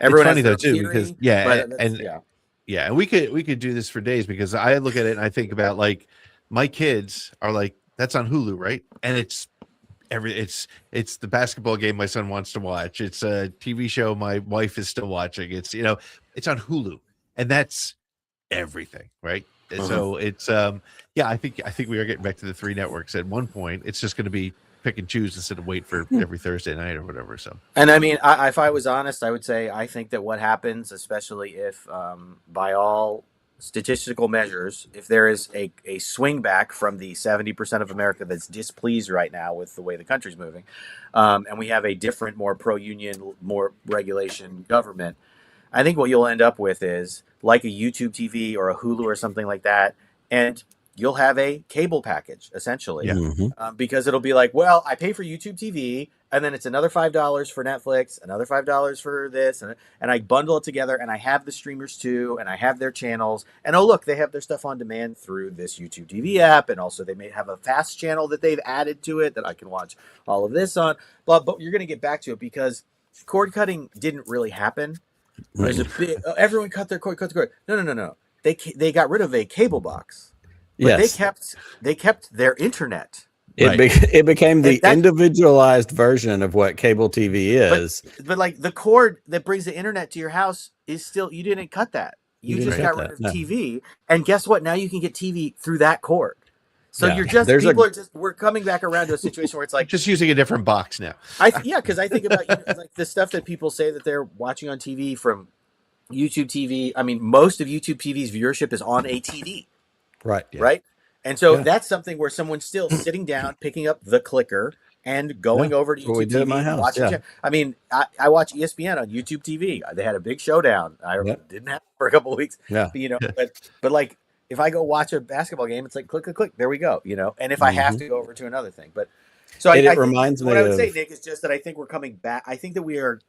Everyone it's funny has though their too, because theory, and we could do this for days, because I look at it and I think about, like, my kids are like, that's on Hulu, right? And it's the basketball game my son wants to watch. It's a TV show my wife is still watching. It's it's on Hulu, and that's everything, right? And so it's I think we are getting back to the 3 networks at one point. It's just going to be pick and choose instead of wait for every Thursday night or whatever. So, and I mean, if I was honest, I would say I think that what happens, especially if by all statistical measures, if there is a swing back from the 70% of America that's displeased right now with the way the country's moving, and we have a different, more pro-union, more regulation government, I think what you'll end up with is like a YouTube TV or a Hulu or something like that, and you'll have a cable package essentially, because it'll be like, well, I pay for YouTube TV, and then it's another $5 for Netflix, another $5 for this, and I bundle it together, and I have the streamers too, and I have their channels, and oh look, they have their stuff on demand through this YouTube TV app, and also they may have a fast channel that they've added to it that I can watch all of this on. But you're going to get back to it because cord cutting didn't really happen. There's a big everyone cut their cord, No. They got rid of a cable box. But they kept their internet. It became the individualized version of what cable TV is. But like the cord that brings the internet to your house is still, you didn't cut that. You just got rid of TV. And guess what? Now you can get TV through that cord. So you're just, we're coming back around to a situation where it's like just using a different box now. Because I think about like the stuff that people say that they're watching on TV from YouTube TV. I mean, most of YouTube TV's viewership is on a TV. Right. Right. And so that's something where someone's still sitting down, picking up the clicker and going over to YouTube TV. In my house. Watching I mean, I watch ESPN on YouTube TV. They had a big showdown. I didn't have it for a couple of weeks. Yeah. But like if I go watch a basketball game, it's like click, click, click. There we go. And if I have to go over to another thing, but so it reminds me. What I would say, Nick, is just that I think we're coming back. I think that we are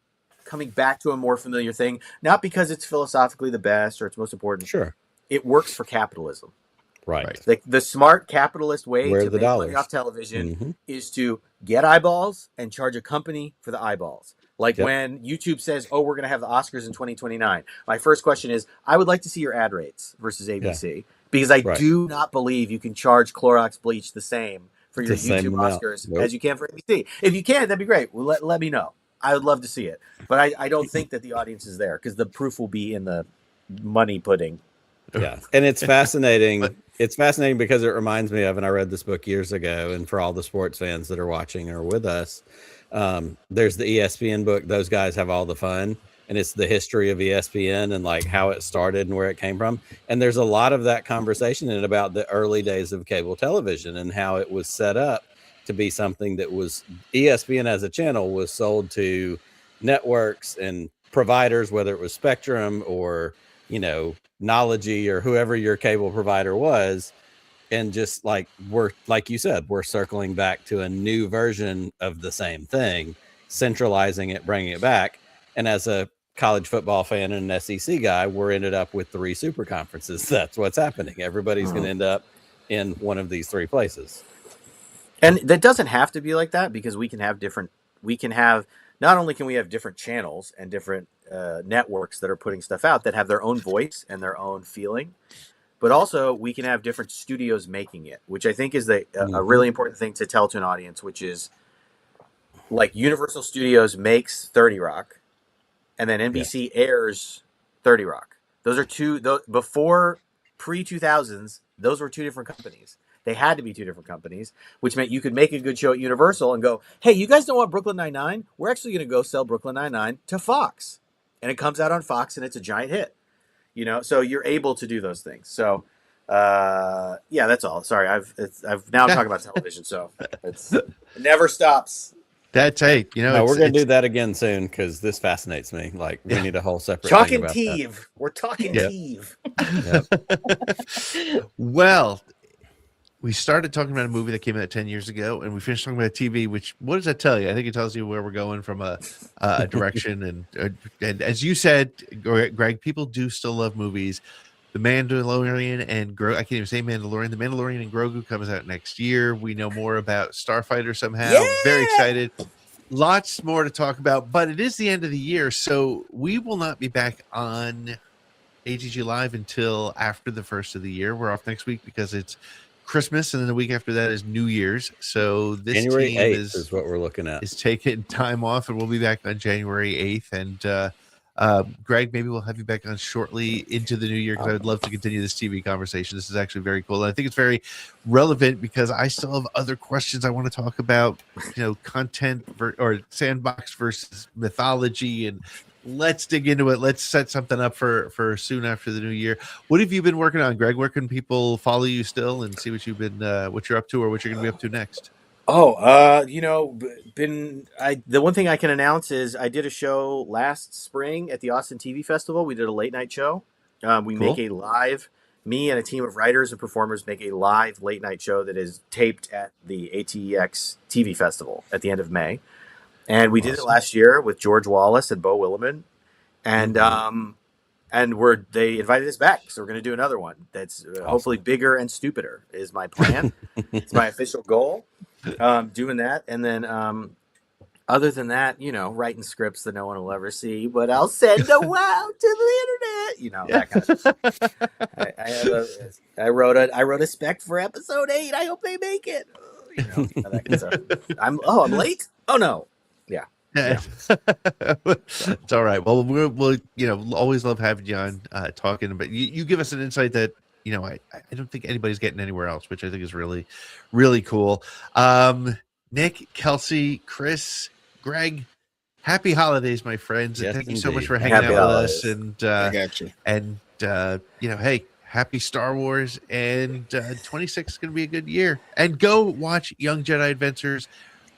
coming back to a more familiar thing, not because it's philosophically the best or it's most important. Sure, it works for capitalism. Right. The smart capitalist way Where to make money off television is to get eyeballs and charge a company for the eyeballs. Like when YouTube says, oh, we're going to have the Oscars in 2029. My first question is, I would like to see your ad rates versus ABC because I do not believe you can charge Clorox bleach the same for your YouTube Oscars as you can for ABC. If you can, that'd be great. Well, let me know. I would love to see it. But I don't think that the audience is there because the proof will be in the money pudding. Yeah. And it's fascinating. It's fascinating because it reminds me of, and I read this book years ago, and for all the sports fans that are watching or with us, there's the ESPN book. Those guys have all the fun, and it's the history of ESPN and like how it started and where it came from. And there's a lot of that conversation in about the early days of cable television and how it was set up to be something that was ESPN as a channel was sold to networks and providers, whether it was Spectrum or, Knology or whoever your cable provider was. And just like like you said, we're circling back to a new version of the same thing, centralizing it, bringing it back. And as a college football fan and an SEC guy, we're ended up with 3 super conferences. That's what's happening. Everybody's going to end up in one of these 3 places. And that doesn't have to be like that because not only can we have different channels and different networks that are putting stuff out that have their own voice and their own feeling, but also we can have different studios making it, which I think is a really important thing to tell to an audience, which is like Universal Studios makes 30 Rock and then NBC airs 30 Rock. Those are before pre-2000s, those were 2 different companies. They had to be 2 different companies, which meant you could make a good show at Universal and go, hey, you guys don't want Brooklyn Nine-Nine? We're actually going to go sell Brooklyn Nine-Nine to Fox. And it comes out on Fox and it's a giant hit. So you're able to do those things. So, that's all. Sorry, I'm talking about television, so it never stops. That's we're going to do that again soon because this fascinates me. Like we need a whole separate talking thing about Teve. That. We're talking Teve. Well, we started talking about a movie that came out 10 years ago, and we finished talking about TV. Which, what does that tell you? I think it tells you where we're going from a direction. And as you said, Greg, people do still love movies. The Mandalorian and I can't even say Mandalorian. The Mandalorian and Grogu comes out next year. We know more about Starfighter somehow. Yeah! Very excited. Lots more to talk about, but it is the end of the year, so we will not be back on ATG Live until after the first of the year. We're off next week because it's Christmas, and then the week after that is New Year's. So this January team 8th is what we're looking at. Is taking time off, and we'll be back on January 8th. And Greg, maybe we'll have you back on shortly into the new year because I would love to continue this TV conversation. This is actually very cool. And I think it's very relevant because I still have other questions I want to talk about, content or sandbox versus mythology, and let's dig into it. Let's set something up for soon after the new year. What have you been working on, Greg? Where can people follow you still and see what you've been, what you're up to, or what you're going to be up to next? The one thing I can announce is I did a show last spring at the Austin TV Festival. We did a late night show. We make a live. Me and a team of writers and performers make a live late night show that is taped at the ATX TV Festival at the end of May. And we did it last year with George Wallace and Bo Willimon. And they invited us back. So we're going to do another one that's hopefully bigger and stupider is my plan. It's my official goal. Doing that. And then other than that, writing scripts that no one will ever see, but I'll send them out to the internet. That kind of stuff. I wrote a spec for episode 8. I hope they make it. That kind of stuff. I'm late. Oh no. Yeah. It's all right. Well, we'll always love having you on talking, but you give us an insight that I don't think anybody's getting anywhere else, which I think is really, really cool. Nick, Kelsey, Chris, Greg, happy holidays, my friends. Yes, and thank you so much indeed. for hanging Happy out holidays. with us. And I got you. Hey, happy Star Wars. And 26 is going to be a good year. And go watch Young Jedi Adventures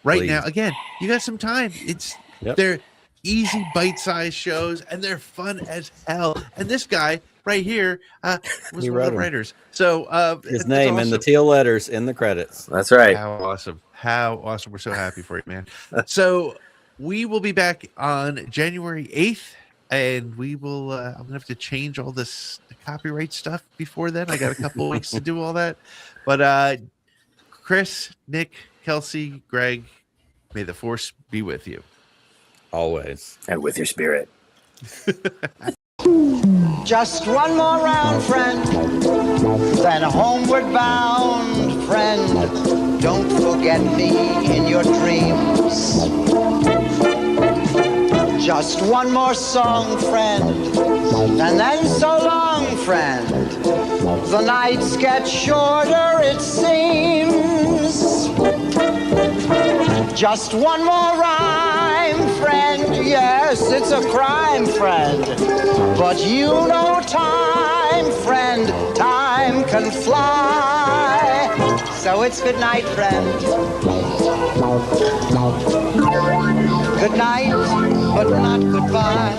right Please. now. Again, you got some time. They're easy, bite-sized shows, and they're fun as hell. And this guy right here was He one of wrote the 'em. writers. So His it's name in the awesome. teal letters in the credits. That's right. How awesome. We're so happy for you, man. So we will be back on January 8th, and we will I'm gonna have to change all the copyright stuff before then. I got a couple of weeks to do all that. But Chris, Nick, Kelsey, Greg, may the force be with you. Always. And with your spirit. Just one more round, friend, then homeward bound, friend. Don't forget me in your dreams. Just one more song, friend, and then so long, friend. The nights get shorter, it seems. Just one more rhyme, friend. Yes, it's a crime, friend. But you know time, friend. Time can fly. So it's good night, friend. Good night, but not goodbye.